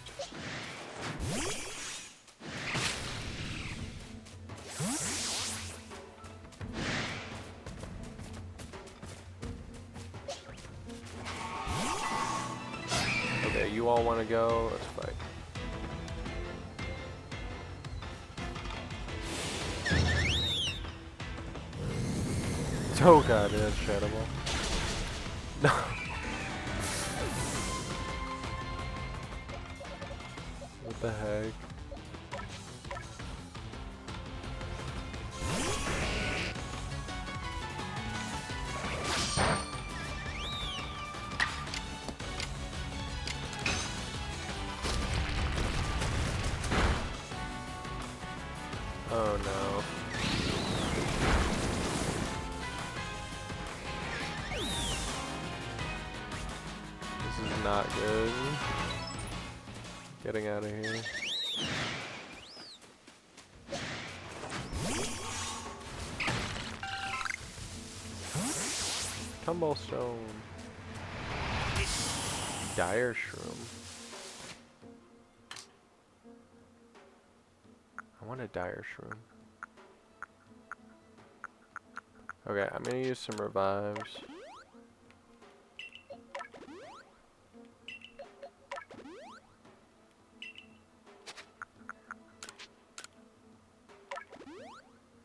Okay, you all want to go? Let's fight. Oh god, that's Shadow Ball. No. What the heck? Oh no. This is not good. Getting out of here. Tumblestone. Dire Shroom. I want a Dire Shroom. Okay, I'm gonna use some revives.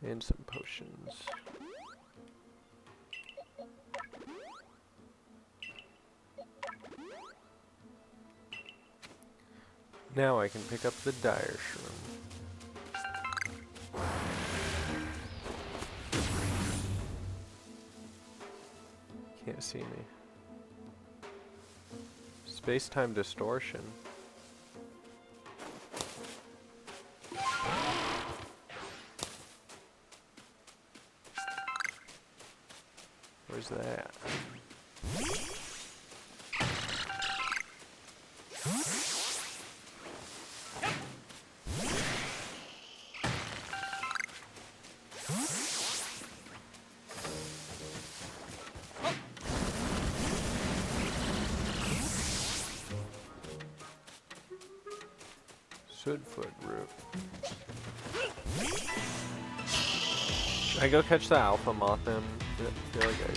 And some potions. Now I can pick up the Dire Shroom. Can't see me. Space-time distortion. Where's that? Sootfoot root. Should I go catch the alpha moth then? I feel like I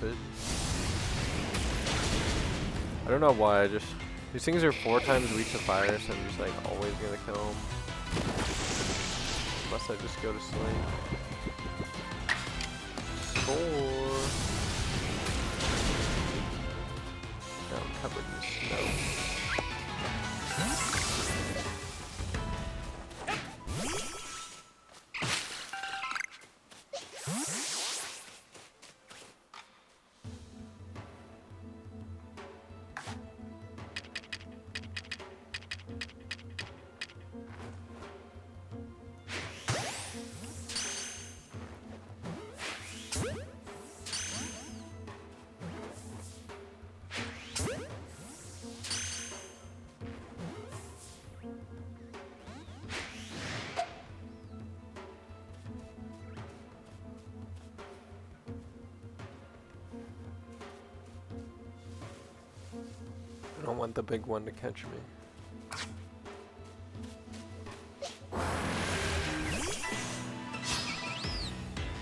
should. I don't know why, these things are 4 times weak to fire, so I'm just like always gonna kill them. Unless I just go to sleep. Score! Now I'm covered in snow. don't want the big one to catch me.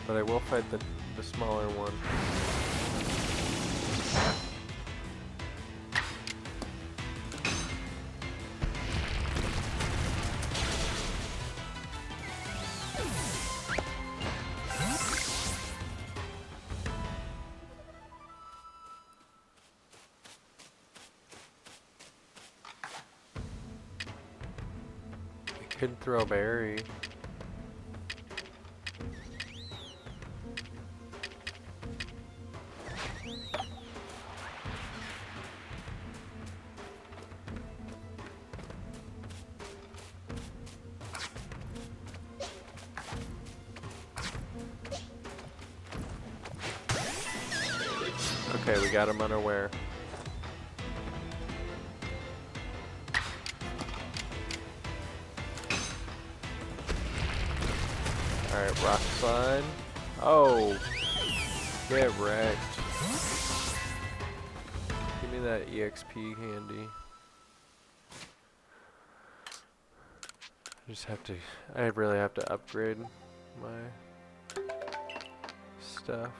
But I will fight the smaller one. I could throw a berry. Okay, we got him unaware. Alright, rock slide. Oh! Get wrecked. Give me that EXP handy. I really have to upgrade my stuff.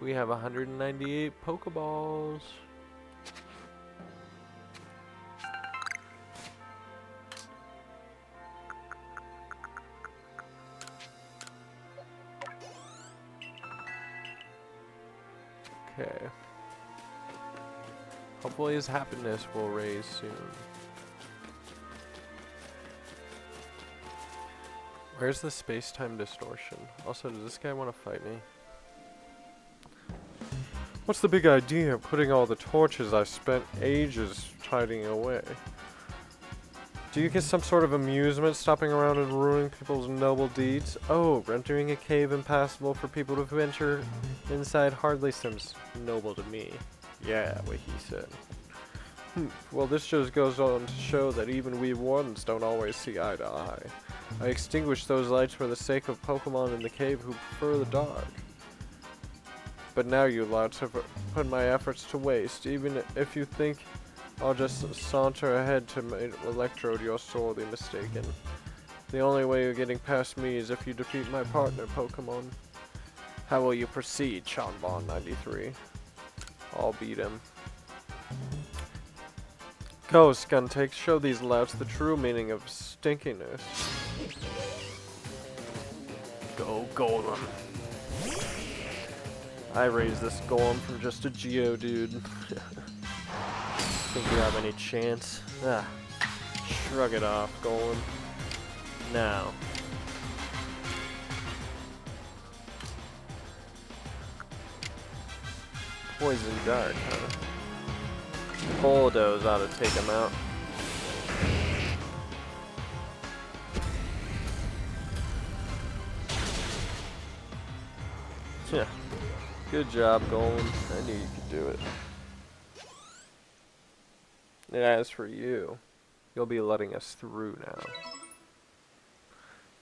We have 198 Pokeballs. Okay. Hopefully his happiness will raise soon. Where's the space-time distortion? Also, does this guy want to fight me? What's the big idea of putting all the torches I've spent ages tidying away? Do you get some sort of amusement stopping around and ruining people's noble deeds? Oh, rendering a cave impassable for people to venture inside hardly seems noble to me. Yeah, what he said. Well, this just goes on to show that even we wardens don't always see eye to eye. I extinguished those lights for the sake of Pokemon in the cave who prefer the dark. But now you lots have put my efforts to waste. Even if you think I'll just saunter ahead to my electrode, you're sorely mistaken. The only way you're getting past me is if you defeat my partner, Pokemon. How will you proceed, Chonbon93? I'll beat him. Go, Skuntank, show these louts the true meaning of stinkiness. Go, Golem. I raised this Golem from just a Geodude. Think you have any chance? Ah, shrug it off, Golem. Now. Poison Dart, huh? Bulldoze ought to take him out. Yeah. Good job, Golem. I knew you could do it. And as for you, you'll be letting us through now.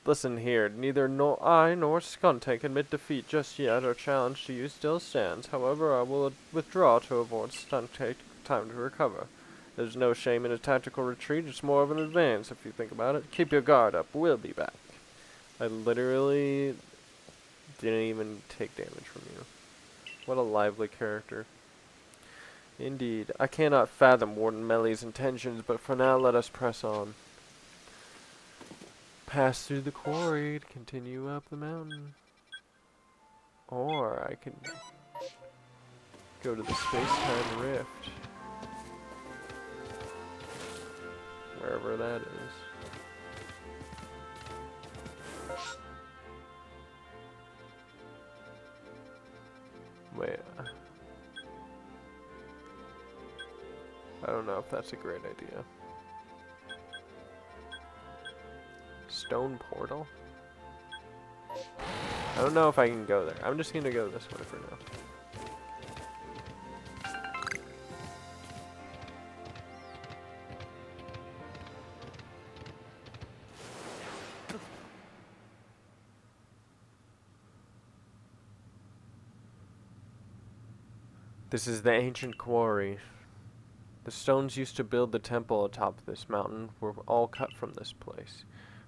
Listen here, neither I nor Skuntank admit defeat just yet. Our challenge to you still stands. However, I will withdraw to avoid Skuntank time to recover. There's no shame in a tactical retreat. It's more of an advance if you think about it. Keep your guard up. We'll be back. I literally didn't even take damage from you. What a lively character. Indeed. I cannot fathom Warden Melly's intentions, but for now let us press on. Pass through the quarry to continue up the mountain. Or I can go to the space-time rift. Wherever that is. Wait. I don't know if that's a great idea. Stone portal? I don't know if I can go there. I'm just gonna go this way for now. This is the ancient quarry. The stones used to build the temple atop this mountain were all cut from this place.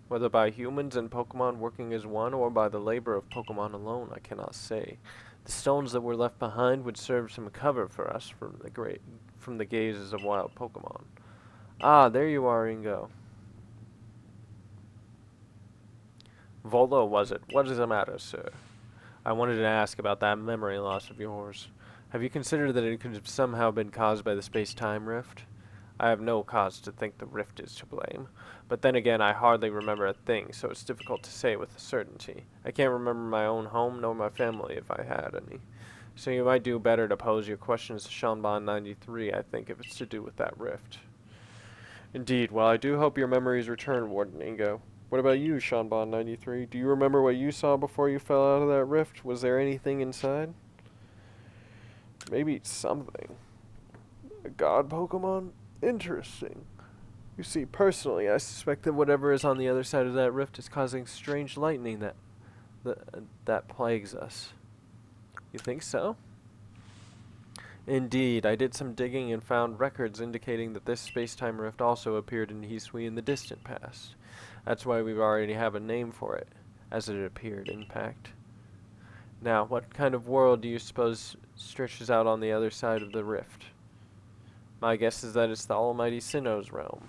Whether by humans and Pokemon working as one or by the labor of Pokemon alone, I cannot say. The stones that were left behind would serve some cover for us from the gazes of wild Pokemon. Ah, there you are, Ingo. Volo, was it? What is the matter, sir? I wanted to ask about that memory loss of yours. Have you considered that it could have somehow been caused by the space-time rift? I have no cause to think the rift is to blame. But then again, I hardly remember a thing, so it's difficult to say with certainty. I can't remember my own home, nor my family, if I had any. So you might do better to pose your questions to Seanbon93, I think, if it's to do with that rift. Indeed, well, I do hope your memories return, Warden Ingo. What about you, Seanbon93? Do you remember what you saw before you fell out of that rift? Was there anything inside? Maybe something. A god Pokemon? Interesting. You see, personally, I suspect that whatever is on the other side of that rift is causing strange lightning that plagues us. You think so? Indeed, I did some digging and found records indicating that this space-time rift also appeared in Hisui in the distant past. That's why we already have a name for it, as it appeared in Pact. Now, what kind of world do you suppose stretches out on the other side of the rift? My guess is that it's the almighty Sinnoh's realm.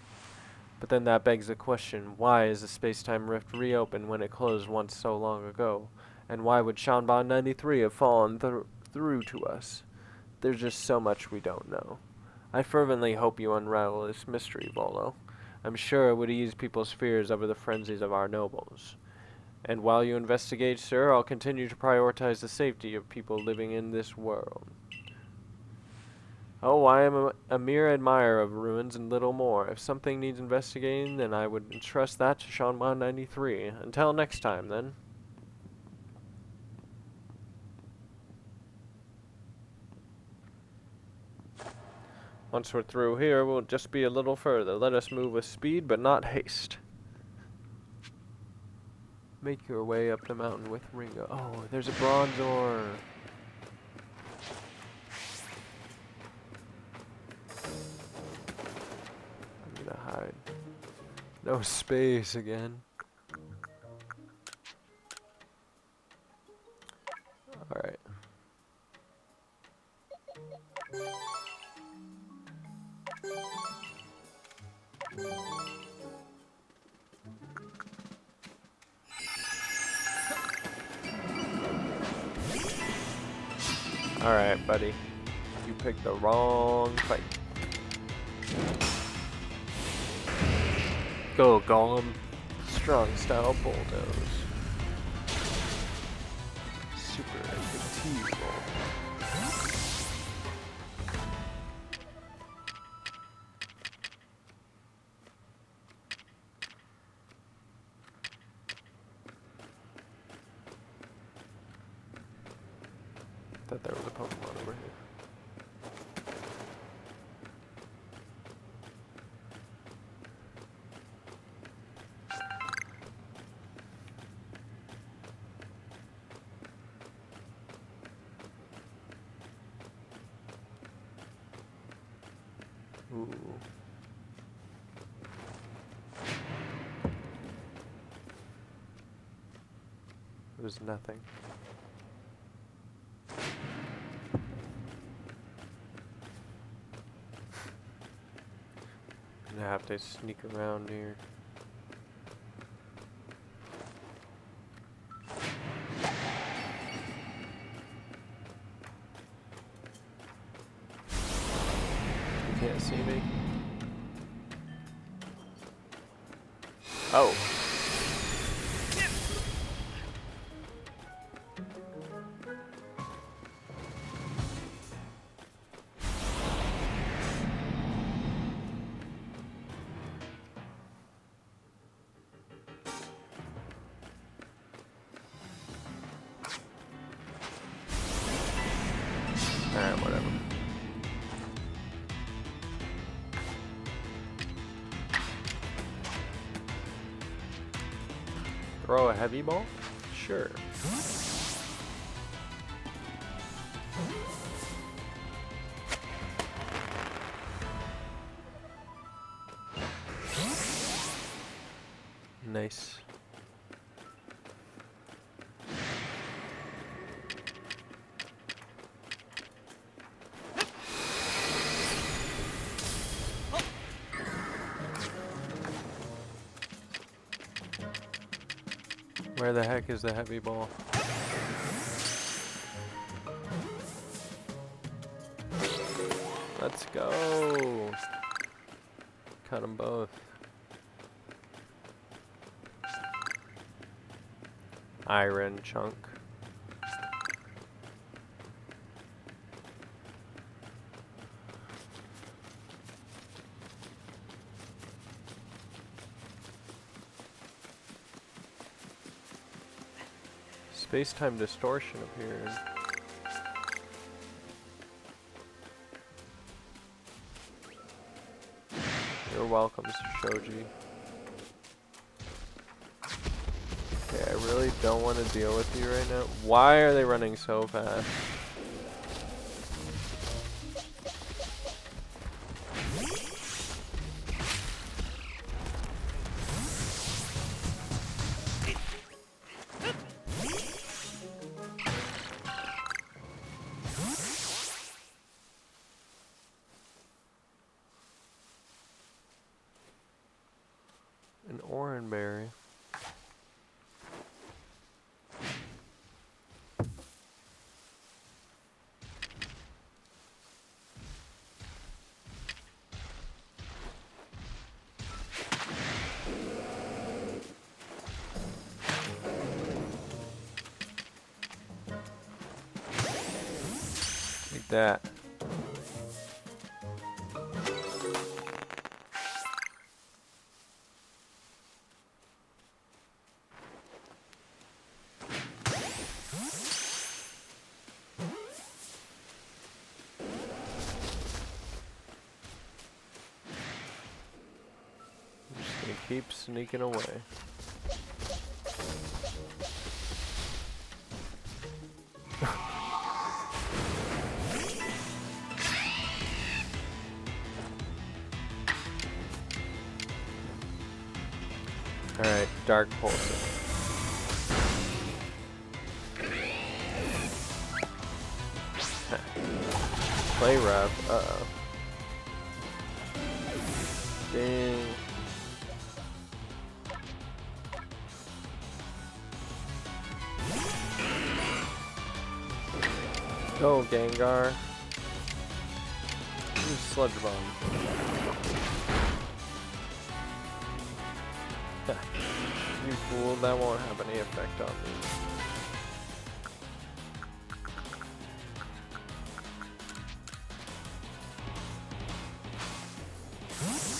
But then that begs the question, why is the space-time rift reopened when it closed once so long ago? And why would Seanbon93 have fallen through to us? There's just so much we don't know. I fervently hope you unravel this mystery, Volo. I'm sure it would ease people's fears over the frenzies of our nobles. And while you investigate, sir, I'll continue to prioritize the safety of people living in this world. Oh, I am a mere admirer of ruins and little more. If something needs investigating, then I would entrust that to Seanbon93. Until next time, then. Once we're through here, we'll just be a little further. Let us move with speed, but not haste. Make your way up the mountain with Ringo. Oh, there's a Bronzor. I'm gonna hide. No space again. Alright. Alright, buddy. You picked the wrong fight. Go, Golem. Strong style bulldoze. Super effective. Thought there was a Pokemon over here. Ooh. It was nothing. I have to sneak around here. You can't see me. Oh. Alright, whatever. Throw a heavy ball? Sure. Nice. Where the heck is the heavy ball? Let's go. Cut them both. Iron chunk. Space-time distortion appeared. You're welcome, Shoji. Okay, I really don't want to deal with you right now. Why are they running so fast? An oranberry. Like that. Just gonna keep sneaking away. Alright, dark pulsing. Play rough. Uh-oh. Dang. Go, Gengar. Use Sludge Bomb. You fool, that won't have any effect on me.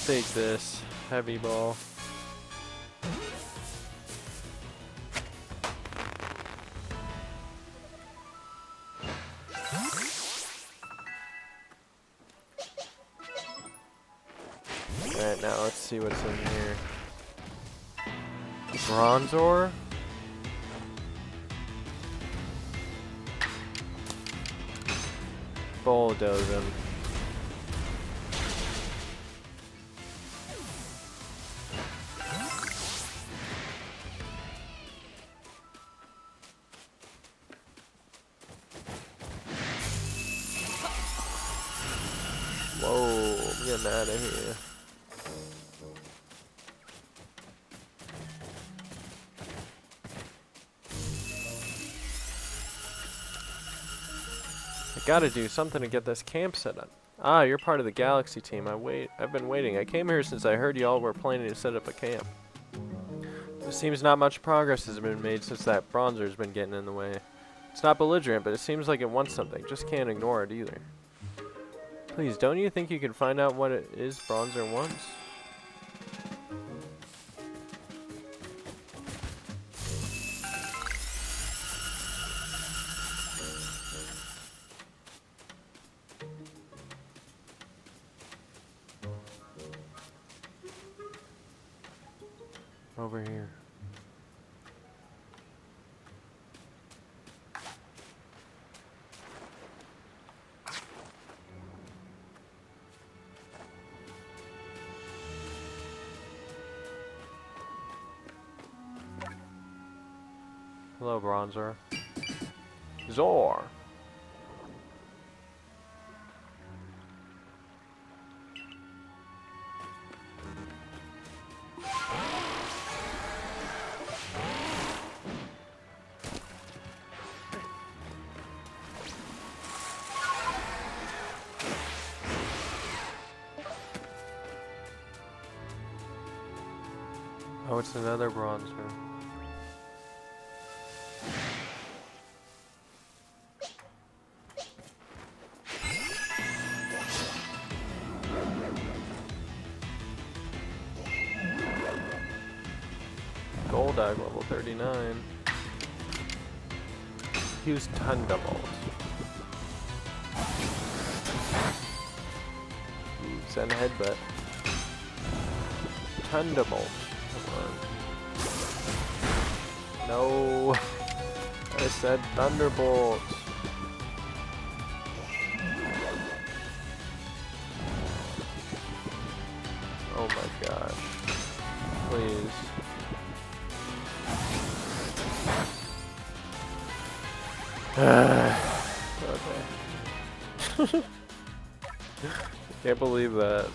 Take this, heavy ball. Alright, now let's see what's in here. Bronzor? Bulldoze him. Whoa, I'm getting out of here. I gotta do something to get this camp set up. Ah, you're part of the Galaxy team. I've been waiting. I came here since I heard y'all were planning to set up a camp. It seems not much progress has been made since that Bronzer's been getting in the way. It's not belligerent, but it seems like it wants something. Just can't ignore it either. Please, don't you think you can find out what it is Bronzer wants? Over here. Hello, Bronzer. Zor. Oh, it's another Bronzer. Golduck, level 39. Use Thunderbolt. Send Headbutt. Thunderbolt. No. I said Thunderbolt. Oh my gosh. Please. Okay. Can't believe that.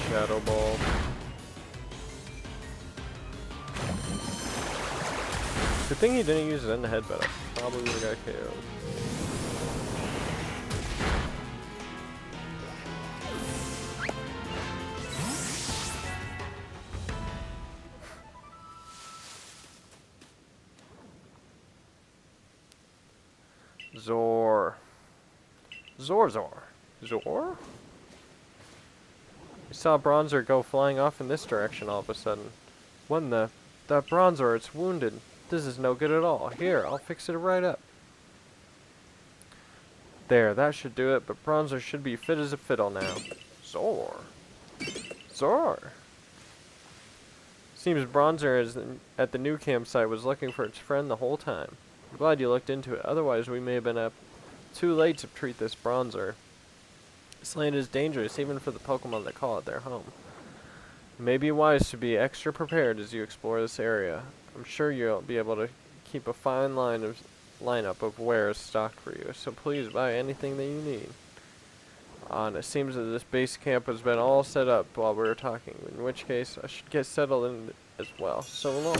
Shadow Ball. Good thing he didn't use it in the headbutt. I probably would have got KO'd. Zor. Zor. Zor? I saw Bronzer go flying off in this direction all of a sudden. What in the... That Bronzer, it's wounded. This is no good at all. Here, I'll fix it right up. There, that should do it, but Bronzer should be fit as a fiddle now. Zor. Zor. Seems Bronzer is at the new campsite was looking for its friend the whole time. I'm glad you looked into it, otherwise we may have been up too late to treat this Bronzer. This land is dangerous even for the Pokemon that call it their home. It may be wise to be extra prepared as you explore this area. I'm sure you'll be able to keep a fine lineup of wares stocked for you, so please buy anything that you need. And it seems that this base camp has been all set up while we were talking, in which case I should get settled in as well. So long.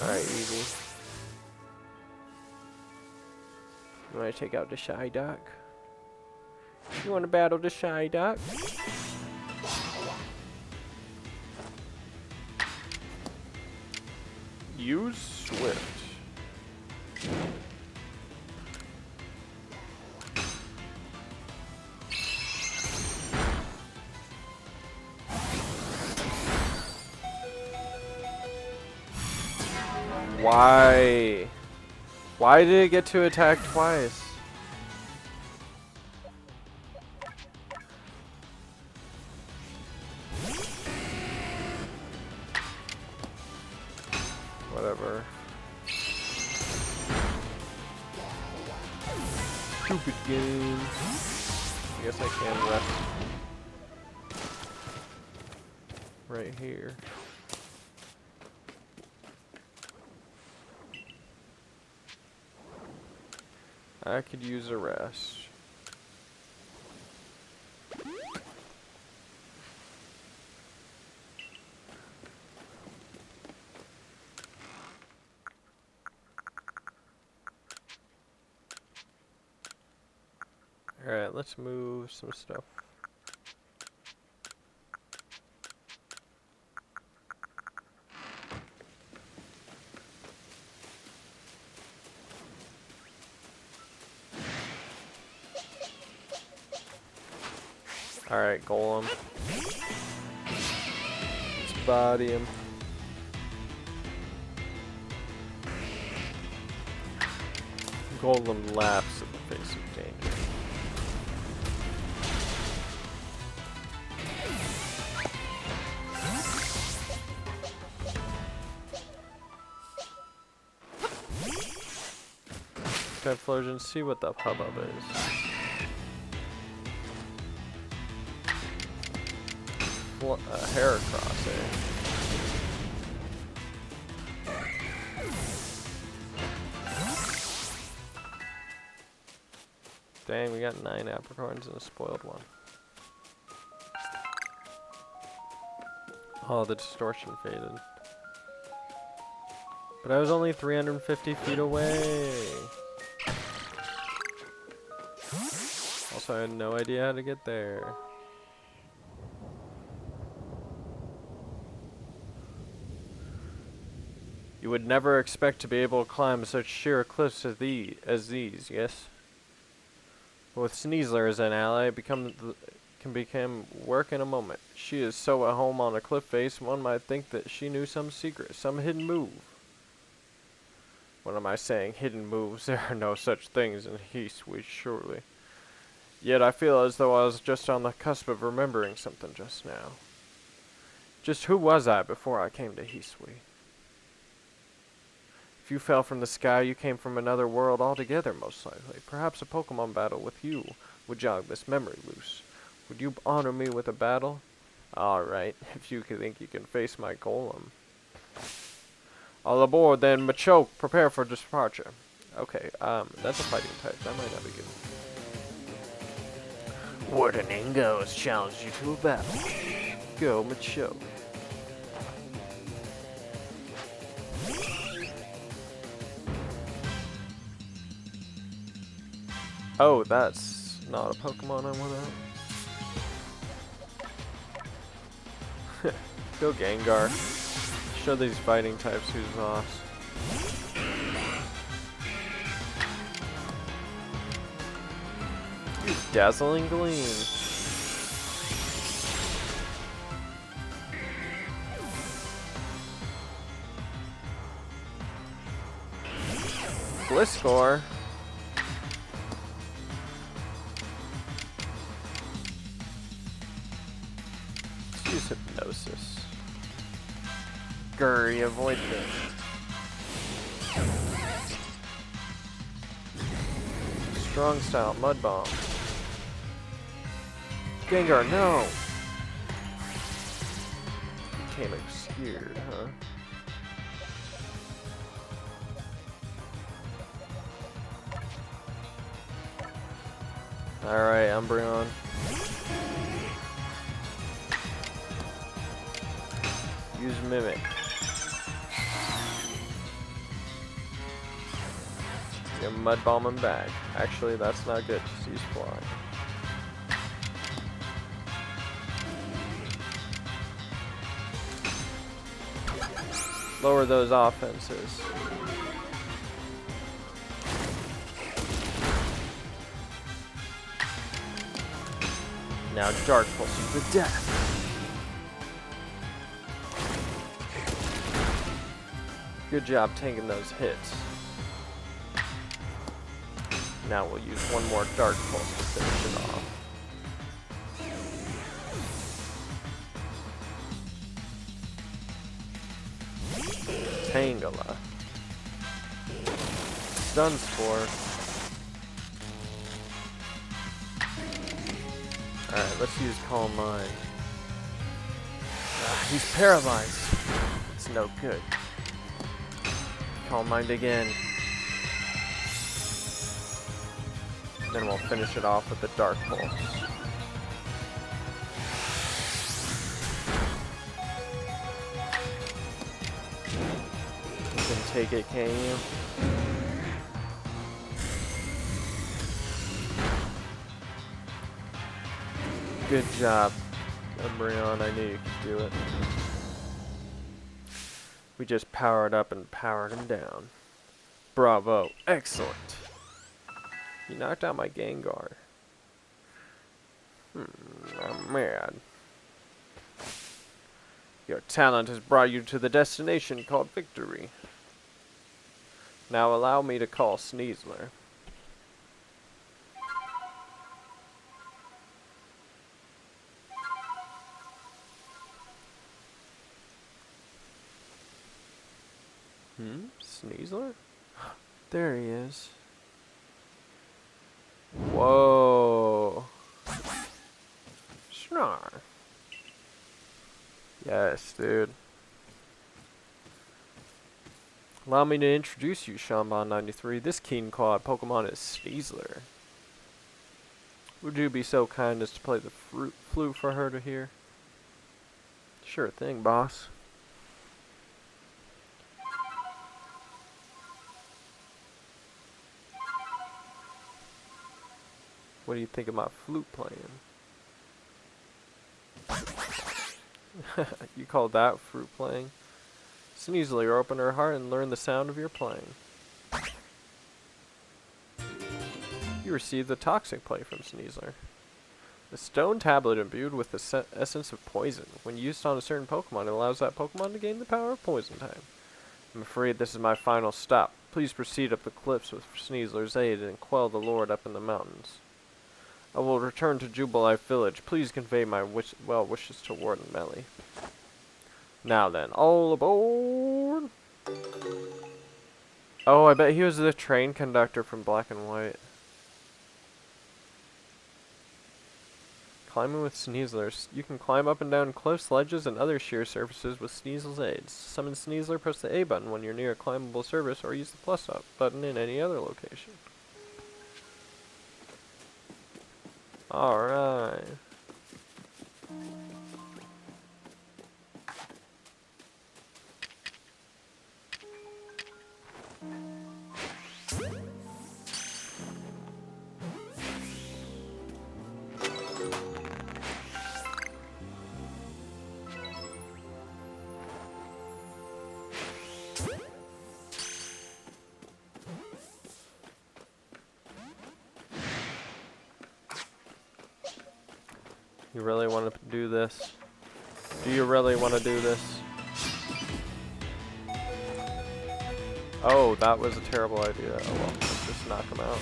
Alright, easy. You want to take out the Psyduck? You want to battle the Psyduck? Use Swift. Why? Why did it get to attack twice? Whatever. Stupid game. I guess I can rest right here. I could use a rest. Alright, let's move some stuff. Alright, Golem. Let's body him. Golem laughs at the face of danger. type Florgen, see what the hubbub is. Heracross, eh? Dang, we got 9 apricorns and a spoiled one. Oh, the distortion faded. But I was only 350 feet away. Also, I had no idea how to get there. You would never expect to be able to climb such sheer cliffs as these, yes? But with Sneasler as an ally, can become work in a moment. She is so at home on a cliff face, one might think that she knew some secret, some hidden move. What am I saying? Hidden moves? There are no such things in Heathsweet, surely. Yet I feel as though I was just on the cusp of remembering something just now. Just who was I before I came to Heathsweet? If you fell from the sky, you came from another world altogether, most likely. Perhaps a Pokemon battle with you would jog this memory loose. Would you honor me with a battle? Alright, if you think you can face my golem. All aboard then, Machoke, prepare for departure. Okay, that's a fighting type. That might not be good. Warden Ingo has challenged you to a battle. Go, Machoke. Oh, that's not a Pokemon I want out. Go Gengar. Show these fighting types who's boss. Use Dazzling Gleam. Gliscor. Let's use Hypnosis. Gurry, avoid this. Strong Style, Mud Bomb. Gengar, no! Became obscured, huh? Alright, Umbreon. Use Mimic. Get Mud Bomb him back. Actually, that's not good because he's flying. Lower those offenses. Now Dark Pulse you to death. Good job taking those hits. Now we'll use one more Dark Pulse to finish it off. Tangela. Stun Spore. Alright, let's use Calm Mind. He's paralyzed. It's no good. Calm Mind again. Then we'll finish it off with the Dark Pulse. You can take it, can you? Good job, Umbreon. I knew you could do it. We just powered up and powered him down. Bravo. Excellent. You knocked out my Gengar. I'm mad. Your talent has brought you to the destination called victory. Now allow me to call Sneasler. Sneasler? There he is. Whoa. Snar. Yes, dude. Allow me to introduce you, Shanbon93. This keen-clawed Pokemon is Sneasler. Would you be so kind as to play the flute for her to hear? Sure thing, boss. What do you think of my flute playing? You call that fruit playing? Sneasler, open her heart and learn the sound of your playing. You received the toxic play from Sneasler. A stone tablet imbued with the essence of poison. When used on a certain Pokemon, it allows that Pokemon to gain the power of poison type. I'm afraid this is my final stop. Please proceed up the cliffs with Sneasler's aid and quell the Lord up in the mountains. I will return to Jubilife Village. Please convey my well wishes to Warden Melly. Now then, all aboard! Oh, I bet he was the train conductor from Black and White. Climbing with Sneasler. You can climb up and down cliffs, ledges, and other sheer surfaces with Sneasler's aid. Summon Sneasler, press the A button when you're near a climbable surface, or use the plus up button in any other location. Alright. You really want to do this? Do you really want to do this? Oh, that was a terrible idea. Oh well, let's just knock him out.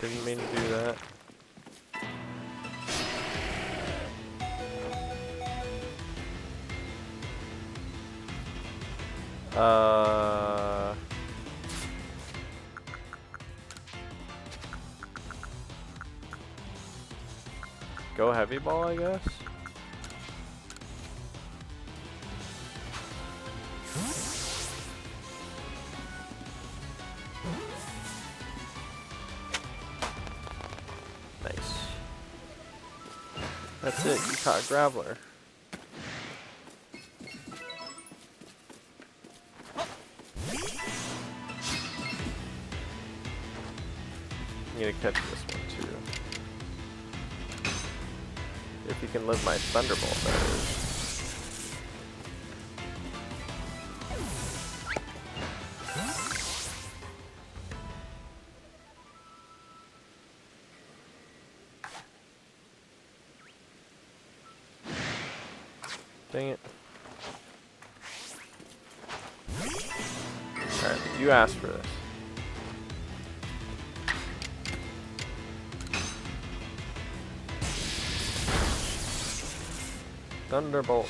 Didn't mean to do that. Go heavy ball, I guess. Nice. That's it, you caught a Graveler. I'm gonna catch this one too. If you can live my Thunderbolt, that is. Dang it. Alright, you asked for this. Thunderbolt.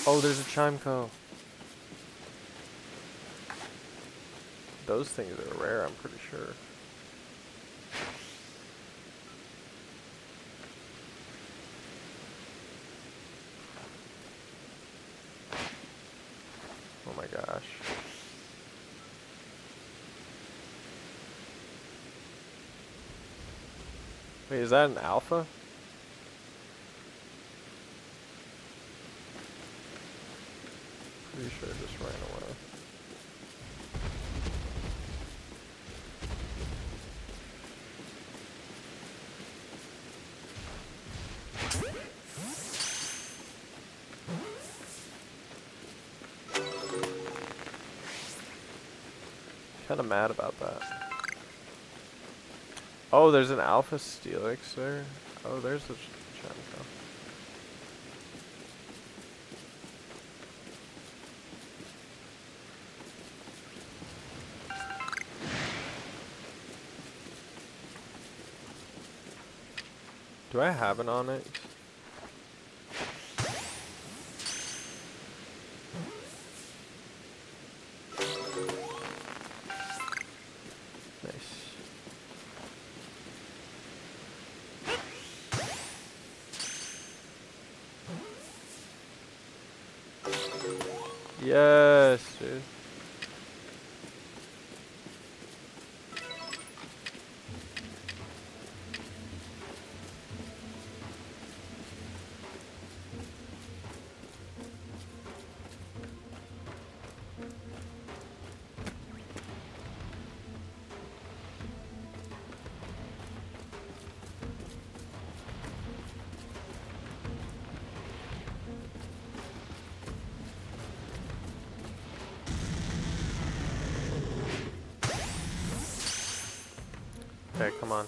Oh, there's a Chimeco. Those things are rare, I'm pretty sure. Oh my gosh. Wait, is that an alpha? Pretty sure it just ran away. Kind of mad about that. Oh, there's an alpha steelix there. Oh, there's the Chanco. Do I have an onyx? Nice. Yes, dude. Okay, come on.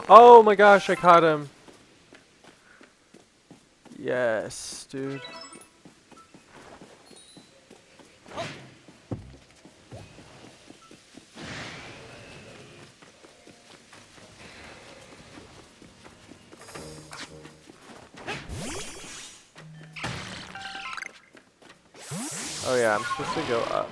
Oh my gosh, I caught him. Yes, dude. Oh yeah, I'm supposed to go up.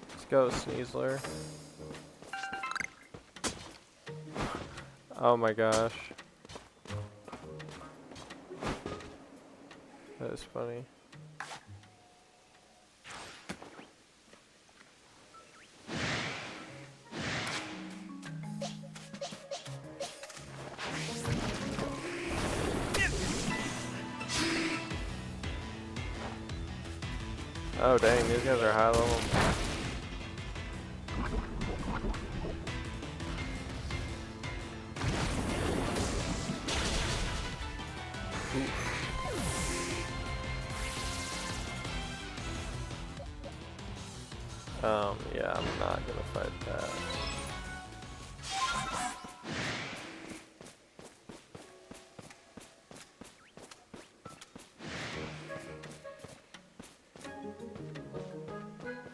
Let's go, Sneasler. Oh my gosh. That is funny. Oh dang, these guys are high level. Yeah, I'm not gonna fight that.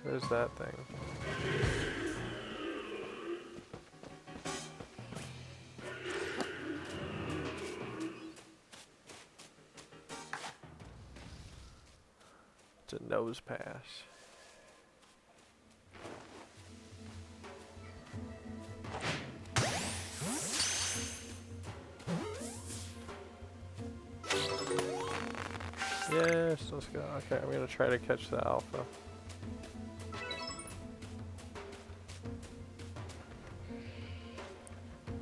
Where's that thing? It's a nose pass. Yes, let's go. Okay, I'm gonna try to catch the alpha.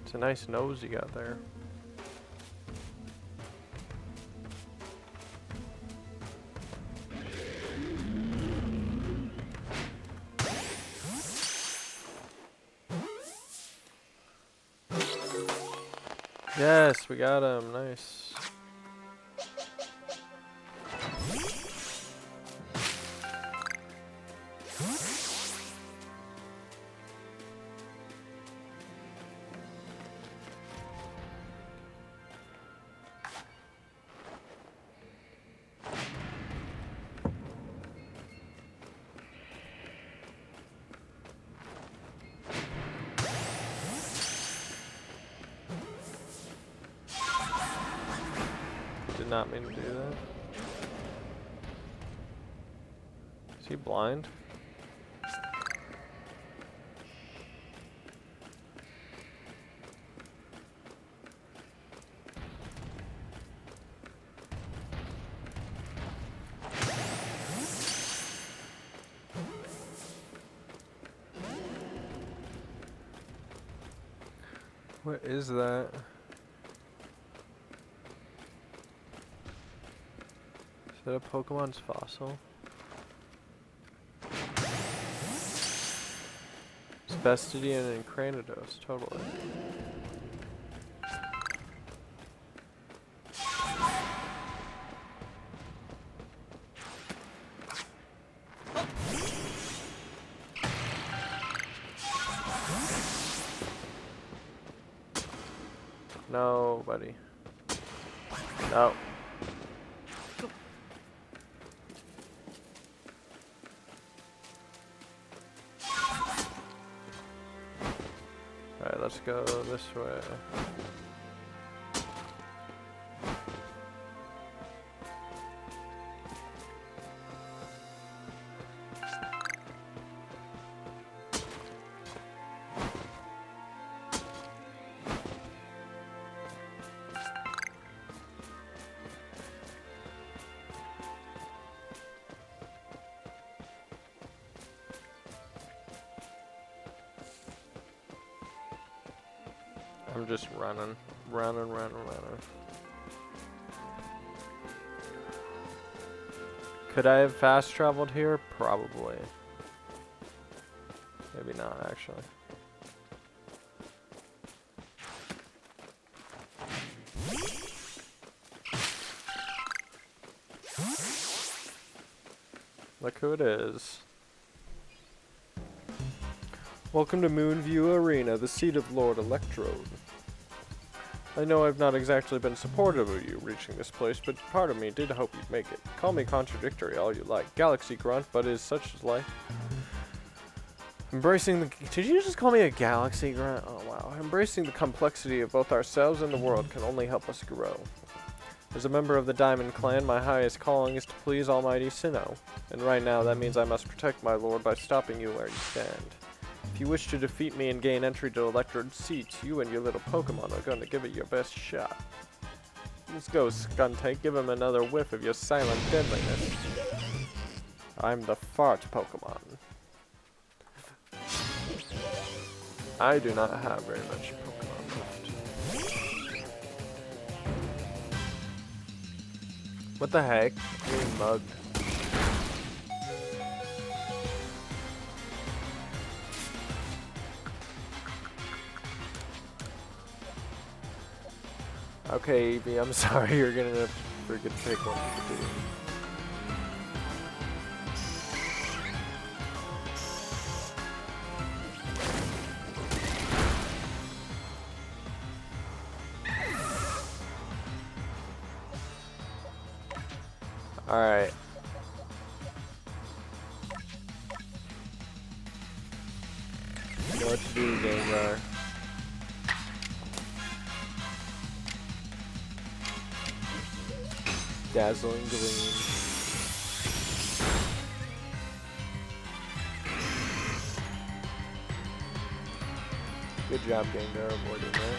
It's a nice nose you got there. Yes, we got him. Nice. Did not mean to do that. Is he blind? What is that? Is that a Pokemon's fossil? Bestidian and Cranidos, totally. No, buddy. No. Alright, let's go this way. I'm just running. Could I have fast traveled here? Probably. Maybe not, actually. Look who it is. Welcome to Moonview Arena, the seat of Lord Electrode. I know I've not exactly been supportive of you reaching this place, but part of me did hope you'd make it. Call me contradictory all you like. Galaxy grunt, but is such as life. Embracing the... Did you just call me a galaxy grunt? Oh wow. Embracing the complexity of both ourselves and the world can only help us grow. As a member of the Diamond Clan, my highest calling is to please Almighty Sinnoh. And right now, that means I must protect my lord by stopping you where you stand. If you wish to defeat me and gain entry to Electrode's seat, you and your little Pokemon are going to give it your best shot. Let's go, Skuntank. Give him another whiff of your silent deadliness. I'm the Fart Pokemon. I do not have very much Pokemon left. What the heck? You mug. Okay, Evie, I'm sorry, you're gonna forget to pick one for two. Alright. You know what to do, Gengar. Dazzling Gleam. Good job, Gengar, avoiding that.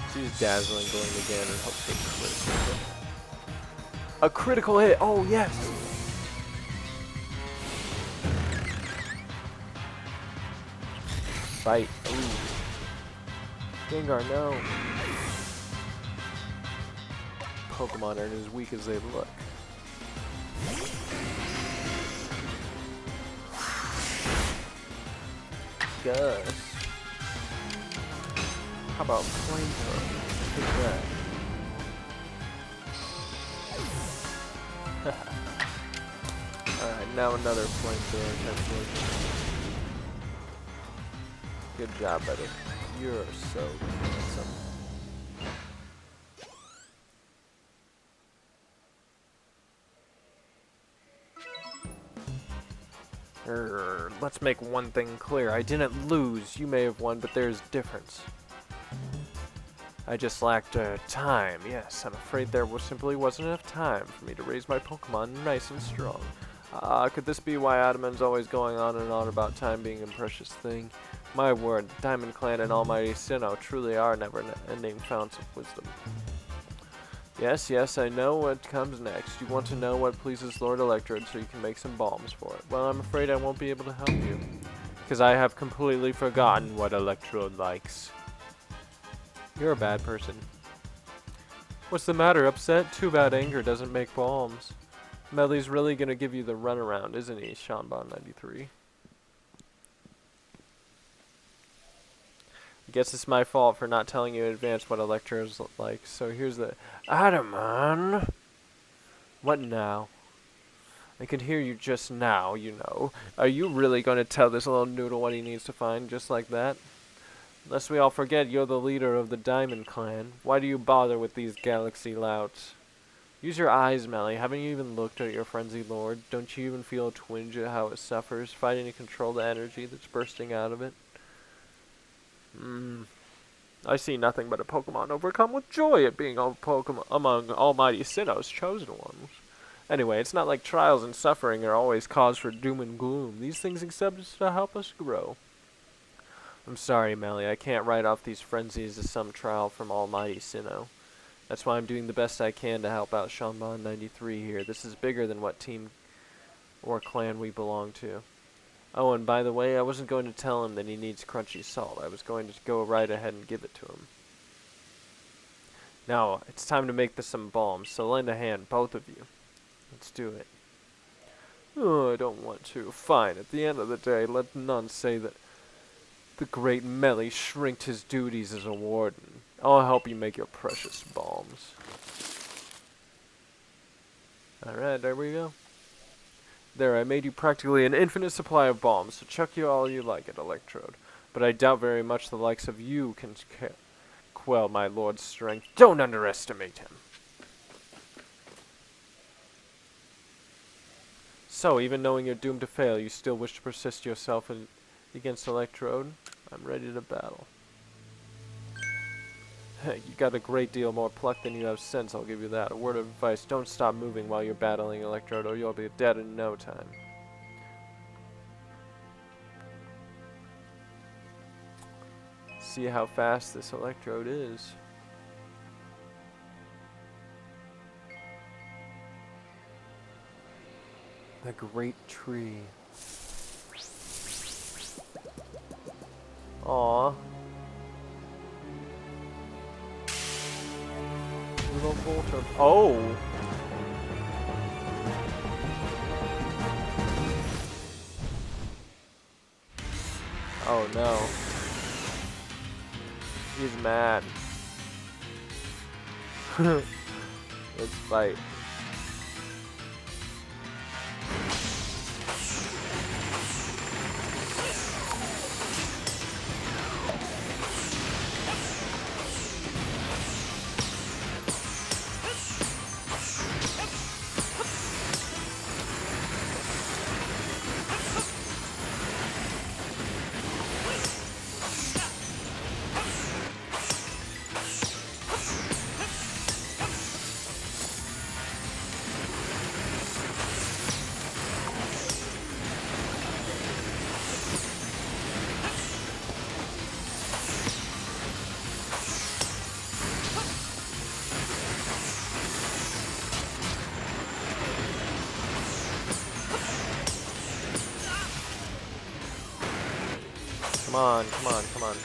Let's use Dazzling Gleam again and hope for a critical hit. A critical hit! Oh, yes! Fight. Ooh. Gengar, no. Pokemon aren't as weak as they look. Gus. How about Flamethrower? Take that. Alright, now another Flamethrower attempt. Good job, buddy. You're so handsome. Let's make one thing clear. I didn't lose. You may have won, but there's a difference. I just lacked time. Yes, I'm afraid there simply wasn't enough time for me to raise my Pokemon nice and strong. Could this be why Adaman's always going on and on about time being a precious thing? My word, Diamond Clan and Almighty Sinnoh truly are never-ending fountains of wisdom. Yes, yes, I know what comes next. You want to know what pleases Lord Electrode so you can make some balms for it. Well, I'm afraid I won't be able to help you, because I have completely forgotten what Electrode likes. You're a bad person. What's the matter? Upset? Too bad anger doesn't make bombs. Melly's really gonna give you the runaround, isn't he, Seanbon93? Guess it's my fault for not telling you in advance what electrodes look like. So here's the... Adaman! What now? I can hear you just now, you know. Are you really going to tell this little noodle what he needs to find just like that? Lest we all forget you're the leader of the Diamond Clan. Why do you bother with these galaxy louts? Use your eyes, Melly. Haven't you even looked at your frenzied lord? Don't you even feel a twinge at how it suffers, fighting to control the energy that's bursting out of it? I see nothing but a Pokemon overcome with joy at being among Almighty Sinnoh's chosen ones. Anyway, it's not like trials and suffering are always cause for doom and gloom. These things exist to help us grow. I'm sorry, Melly. I can't write off these frenzies as some trial from Almighty Sinnoh. That's why I'm doing the best I can to help out Seanbon93 here. This is bigger than what team or clan we belong to. Oh, and by the way, I wasn't going to tell him that he needs crunchy salt. I was going to go right ahead and give it to him. Now, it's time to make this some bombs, so lend a hand, both of you. Let's do it. Oh, I don't want to. Fine, at the end of the day, let none say that the great Melly shrinked his duties as a warden. I'll help you make your precious bombs. Alright, there we go. There, I made you practically an infinite supply of bombs, so chuck you all you like at Electrode. But I doubt very much the likes of you can quell my lord's strength. Don't underestimate him. So, even knowing you're doomed to fail, you still wish to persist yourself against Electrode? I'm ready to battle. You got a great deal more pluck than you have sense, I'll give you that. A word of advice, don't stop moving while you're battling Electrode, or you'll be dead in no time. See how fast this Electrode is. The great tree. Aww. Little Voltor. Oh! Oh no. He's mad. Let's fight. Come on, come on, come on.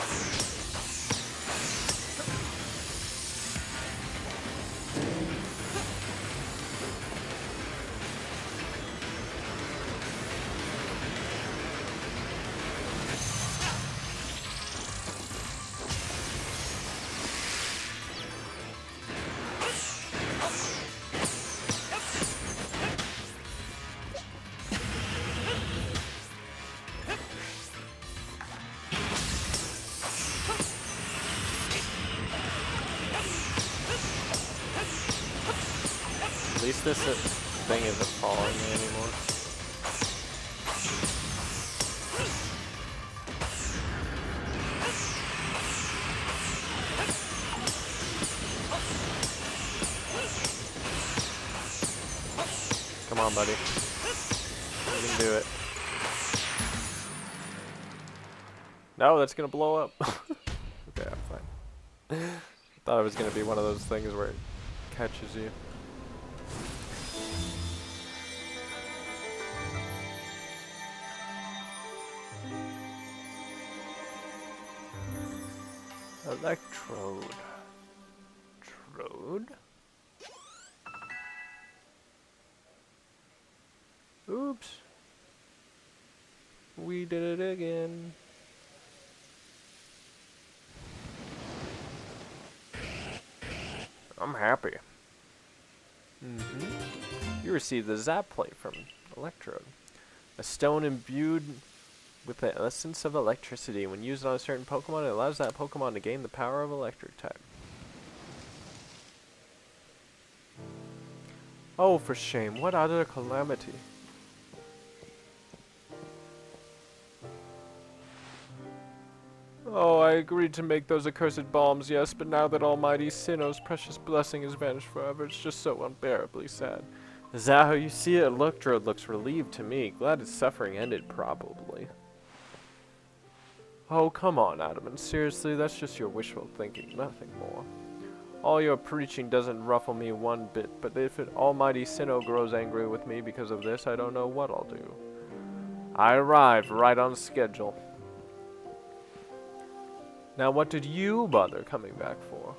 At least this thing isn't following me anymore. Come on, buddy. You can do it. No, that's gonna blow up. Okay, I'm fine. Thought it was gonna be one of those things where it catches you. Electrode. Trode? Oops. We did it again. I'm happy. You received the Zap Plate from Electrode. A stone imbued with the essence of electricity. When used on a certain Pokemon, it allows that Pokemon to gain the power of electric type. Oh, for shame. What utter calamity. Oh, I agreed to make those accursed bombs, yes, but now that Almighty Sinnoh's precious blessing has vanished forever, it's just so unbearably sad. Is that how you see it? Electrode looks relieved to me. Glad its suffering ended, probably. Oh, come on, Adamant. Seriously, that's just your wishful thinking, nothing more. All your preaching doesn't ruffle me one bit, but if Almighty Sinnoh grows angry with me because of this, I don't know what I'll do. I arrived right on schedule. Now, what did you bother coming back for?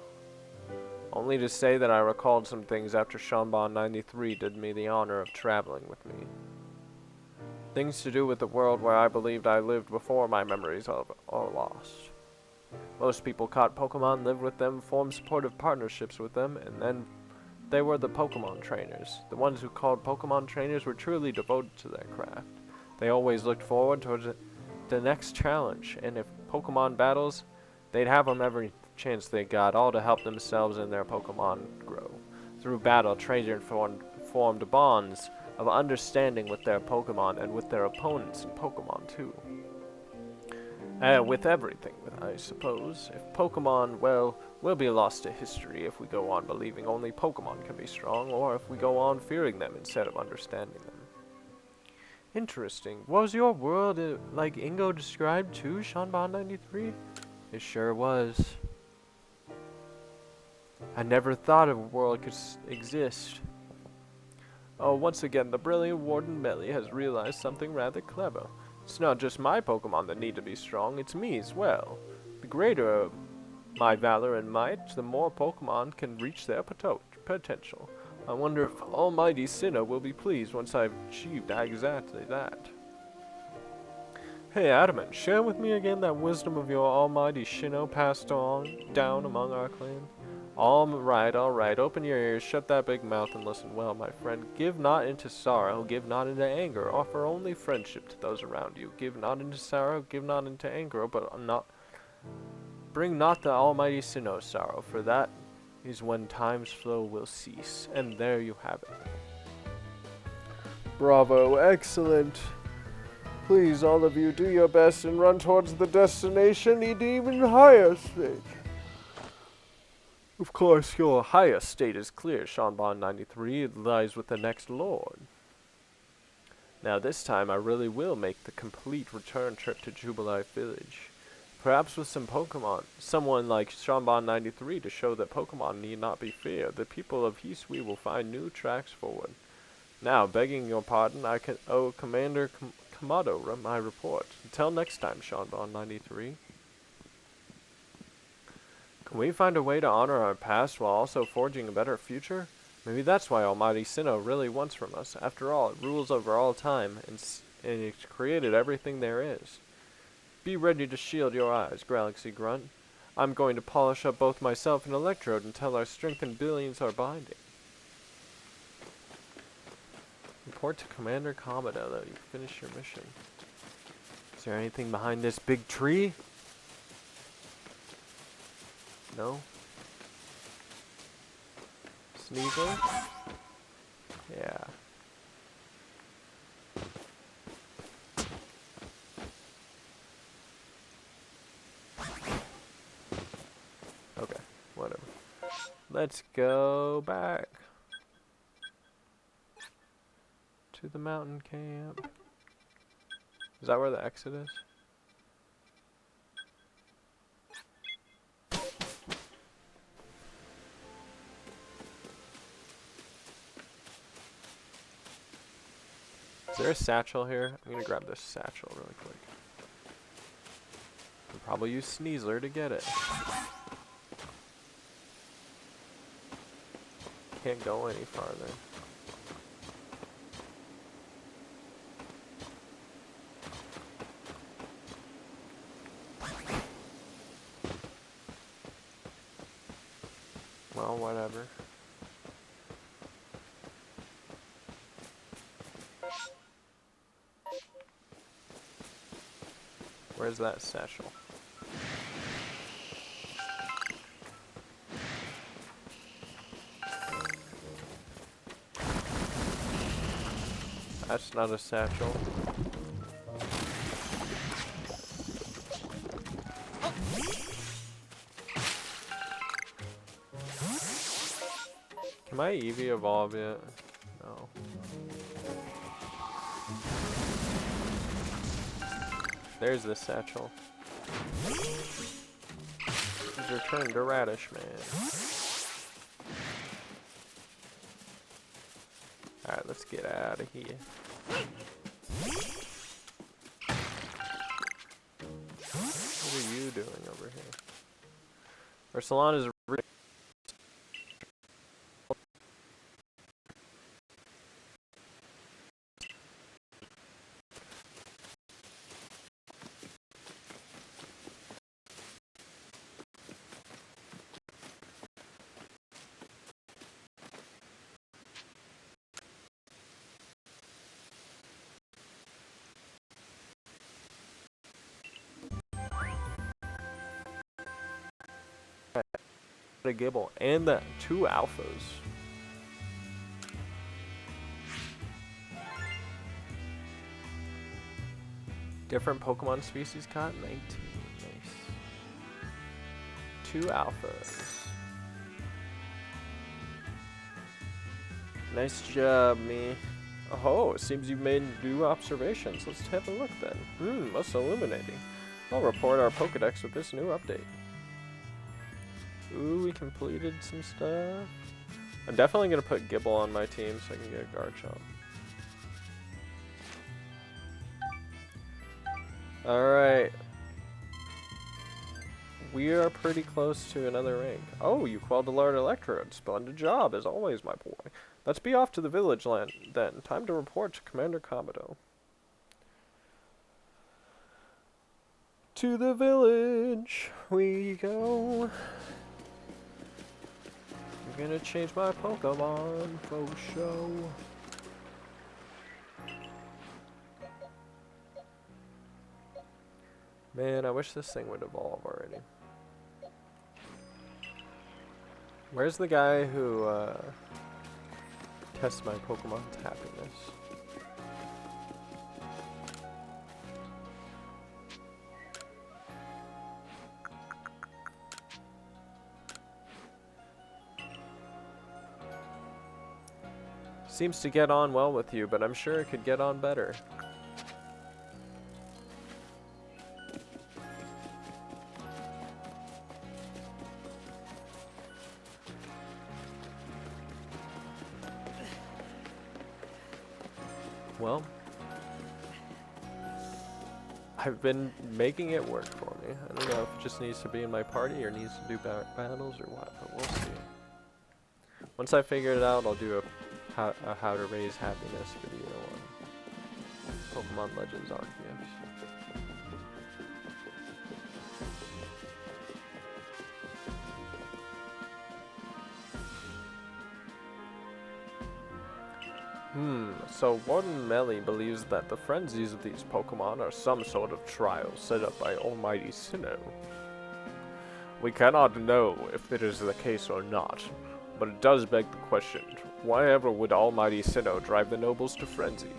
Only to say that I recalled some things after Shanban 93 did me the honor of traveling with me. Things to do with the world where I believed I lived before my memories are lost. Most people caught Pokemon, lived with them, formed supportive partnerships with them, and then they were the Pokemon trainers. The ones who called Pokemon trainers were truly devoted to their craft. They always looked forward towards the next challenge, and if Pokemon battles, they'd have them every chance they got, all to help themselves and their Pokemon grow. Through battle, trainers formed bonds of understanding with their Pokemon and with their opponents in Pokemon too. With everything, I suppose. If Pokemon, well, will be lost to history if we go on believing only Pokemon can be strong, or if we go on fearing them instead of understanding them. Interesting. Was your world like Ingo described too, Shanban 93? It sure was. I never thought a world could exist. Oh, once again, the brilliant Warden Melly has realized something rather clever. It's not just my Pokemon that need to be strong, it's me as well. The greater my valor and might, the more Pokemon can reach their potential. I wonder if Almighty Sinnoh will be pleased once I've achieved exactly that. Hey Adamant, share with me again that wisdom of your Almighty Sinnoh passed down among our clan. Alright, open your ears, shut that big mouth and listen well, my friend. Give not into sorrow, give not into anger, offer only friendship to those around you. Give not into sorrow, give not into anger, but bring not the Almighty Sinnoh sorrow, for that is when time's flow will cease. And there you have it. Bravo, excellent. Please, all of you, do your best and run towards the destination in even higher state. Of course, your higher state is clear, Shanban 93. It lies with the next lord. Now this time I really will make the complete return trip to Jubilife Village. Perhaps with some Pokemon, someone like Shanban 93 to show that Pokemon need not be feared. The people of Hisui will find new tracks forward. Now, begging your pardon, I can owe Commander Kamado my report. Until next time, Shanban 93. Can we find a way to honor our past while also forging a better future? Maybe that's why Almighty Sinnoh really wants from us. After all, it rules over all time, and it's created everything there is. Be ready to shield your eyes, Galaxy Grunt. I'm going to polish up both myself and Electrode until our strength and billions are binding. Report to Commander Kamado that you finish your mission. Is there anything behind this big tree? No? Sneasel? Yeah. Okay, whatever. Let's go back to the mountain camp. Is that where the exit is? Is there a satchel here? I'm gonna grab this satchel really quick. I'll probably use Sneasler to get it. Can't go any farther. Well, whatever. Where's that satchel? That's not a satchel. Can my Eevee evolve yet? No. There's the satchel. He's returned to Radish Man. Alright, let's get out of here. What are you doing over here? Our salon is really a Gibble and the 2 alphas. Different Pokemon species caught? 19. Nice. 2 alphas. Nice job, me. Oh, it seems you've made new observations. Let's have a look then. Most illuminating. I'll report our Pokedex with this new update. Ooh, we completed some stuff. I'm definitely going to put Gibble on my team so I can get a Garchomp. Alright. We are pretty close to another rank. Oh, you quelled the Lord Electrode. Splendid job, as always, my boy. Let's be off to the village land, then. Time to report to Commander Commodore. To the village we go. I'm gonna change my Pokemon for show. Man, I wish this thing would evolve already. Where's the guy who tests my Pokemon's happiness? Seems to get on well with you, but I'm sure it could get on better. Well, I've been making it work for me. I don't know if it just needs to be in my party or needs to do battles or what, but we'll see. Once I figure it out, I'll do a how to raise happiness video on Pokemon Legends Arceus. So Warden Melly believes that the frenzies of these Pokemon are some sort of trial set up by Almighty Sinnoh. We cannot know if it is the case or not, but it does beg the question, why ever would Almighty Sinnoh drive the nobles to frenzy?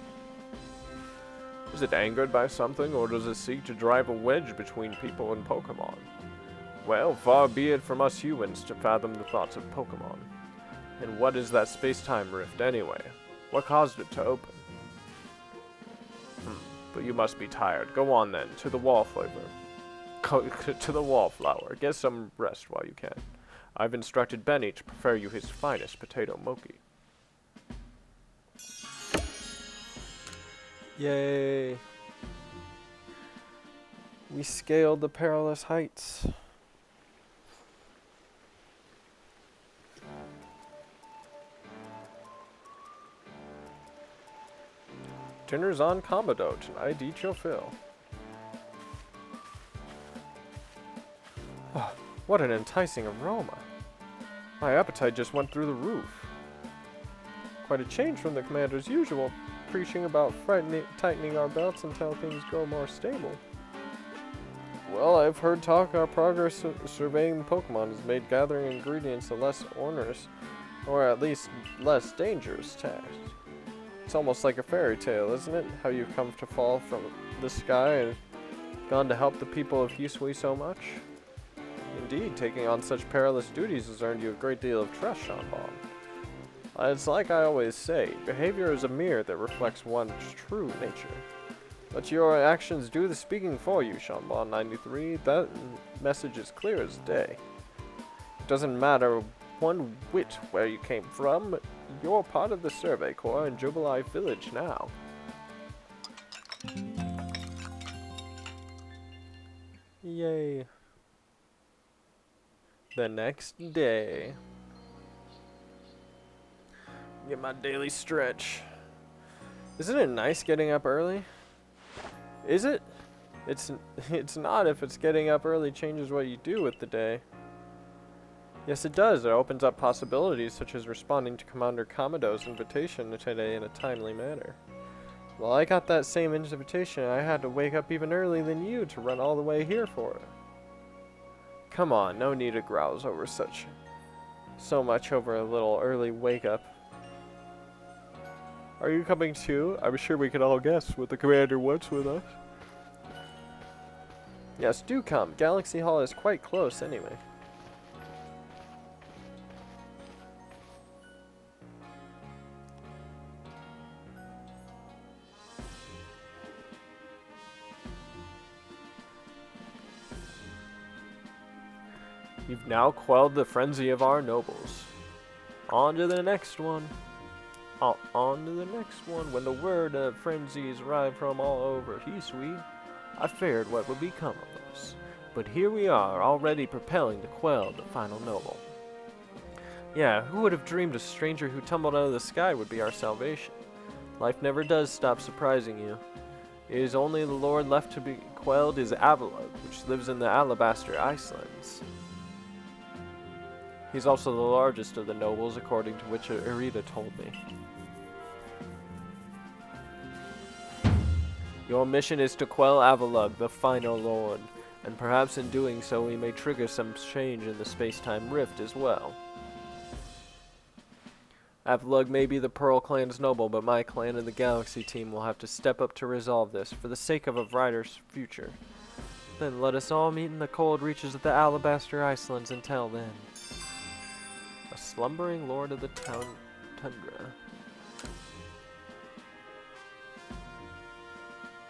Is it angered by something, or does it seek to drive a wedge between people and Pokemon? Well, far be it from us humans to fathom the thoughts of Pokemon. And what is that space-time rift anyway? What caused it to open? But you must be tired. Go on then, to the wallflower. To the wallflower. Get some rest while you can. I've instructed Benny to prepare you his finest potato mochi. Yay! We scaled the perilous heights. Dinner's on Commodore tonight. Eat your fill. Oh, what an enticing aroma. My appetite just went through the roof. Quite a change from the commander's usual, preaching about tightening our belts until things grow more stable. Well, I've heard talk our progress surveying the Pokemon has made gathering ingredients a less onerous, or at least less dangerous task. It's almost like a fairy tale, isn't it? How you've come to fall from the sky and gone to help the people of Hisui so much? Indeed, taking on such perilous duties has earned you a great deal of trust, Shanbon. It's like I always say, behavior is a mirror that reflects one's true nature. But your actions do the speaking for you, Shanbon 93. That message is clear as day. It doesn't matter one whit where you came from. You're part of the Survey Corps in Jubilee Village now. Yay. The next day. Get my daily stretch. Isn't it nice getting up early? Is it? It's not if it's getting up early changes what you do with the day. Yes, it does. It opens up possibilities such as responding to Commander Kamado's invitation today in a timely manner. Well, I got that same invitation. I had to wake up even earlier than you to run all the way here for it. Come on, no need to grouse over so much over a little early wake up. Are you coming too? I'm sure we can all guess what the commander wants with us. Yes, do come. Galaxy Hall is quite close anyway. You've now quelled the frenzy of our nobles. On to the next one. On to the next one. When the word of frenzies arrived from all over Hisui, I feared what would become of us. But here we are, already propelling to quell the final noble. Yeah, who would have dreamed a stranger who tumbled out of the sky would be our salvation? Life never does stop surprising you. It is only the lord left to be quelled is Avalug, which lives in the Alabaster Icelands. He's also the largest of the nobles, according to which Irida told me. Your mission is to quell Avalug, the final lord, and perhaps in doing so we may trigger some change in the space-time rift as well. Avalug may be the Pearl Clan's noble, but my clan and the Galaxy team will have to step up to resolve this, for the sake of a brighter future. Then let us all meet in the cold reaches of the Alabaster Icelands until then. A slumbering lord of the tundra.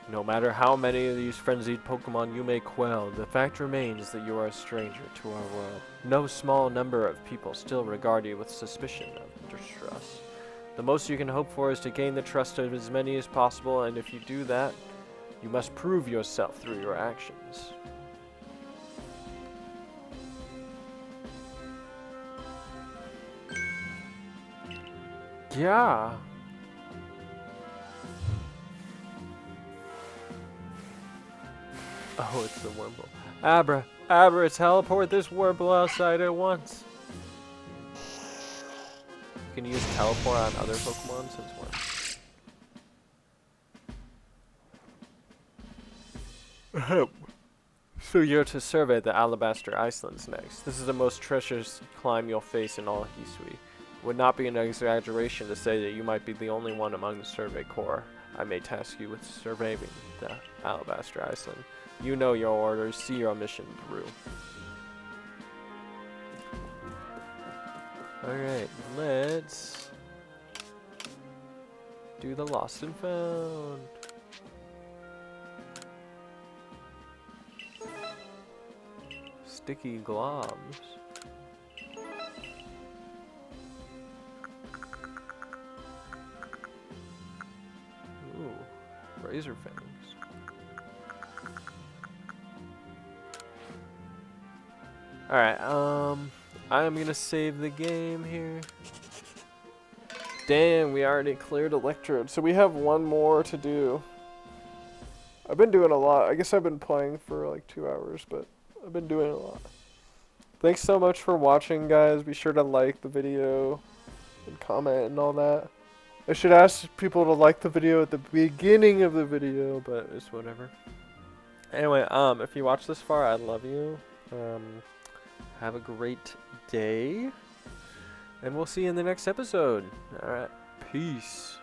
No matter how many of these frenzied Pokemon you may quell, the fact remains that you are a stranger to our world. No small number of people still regard you with suspicion of distrust. The most you can hope for is to gain the trust of as many as possible, and if you do that, you must prove yourself through your actions. Yeah. Oh, it's the Wurmple. Abra, teleport this Wurmple outside at once. Can you use teleport on other Pokemon since when? So you're to survey the Alabaster Icelands next. This is the most treacherous climb you'll face in all Hisui. It would not be an exaggeration to say that you might be the only one among the Survey Corps. I may task you with surveying the Alabaster Iceland. You know your orders, see your mission through. Alright, let's do the lost and found. Sticky globs. Ooh, razor fangs. Alright, I'm gonna save the game here. Damn, we already cleared electrode, so we have one more to do. I've been doing a lot. I guess I've been playing for like 2 hours, but I've been doing a lot. Thanks so much for watching, guys. Be sure to like the video and comment and all that. I should ask people to like the video at the beginning of the video, but it's whatever. Anyway, if you watch this far, I love you. Have a great day, and we'll see you in the next episode. All right, peace.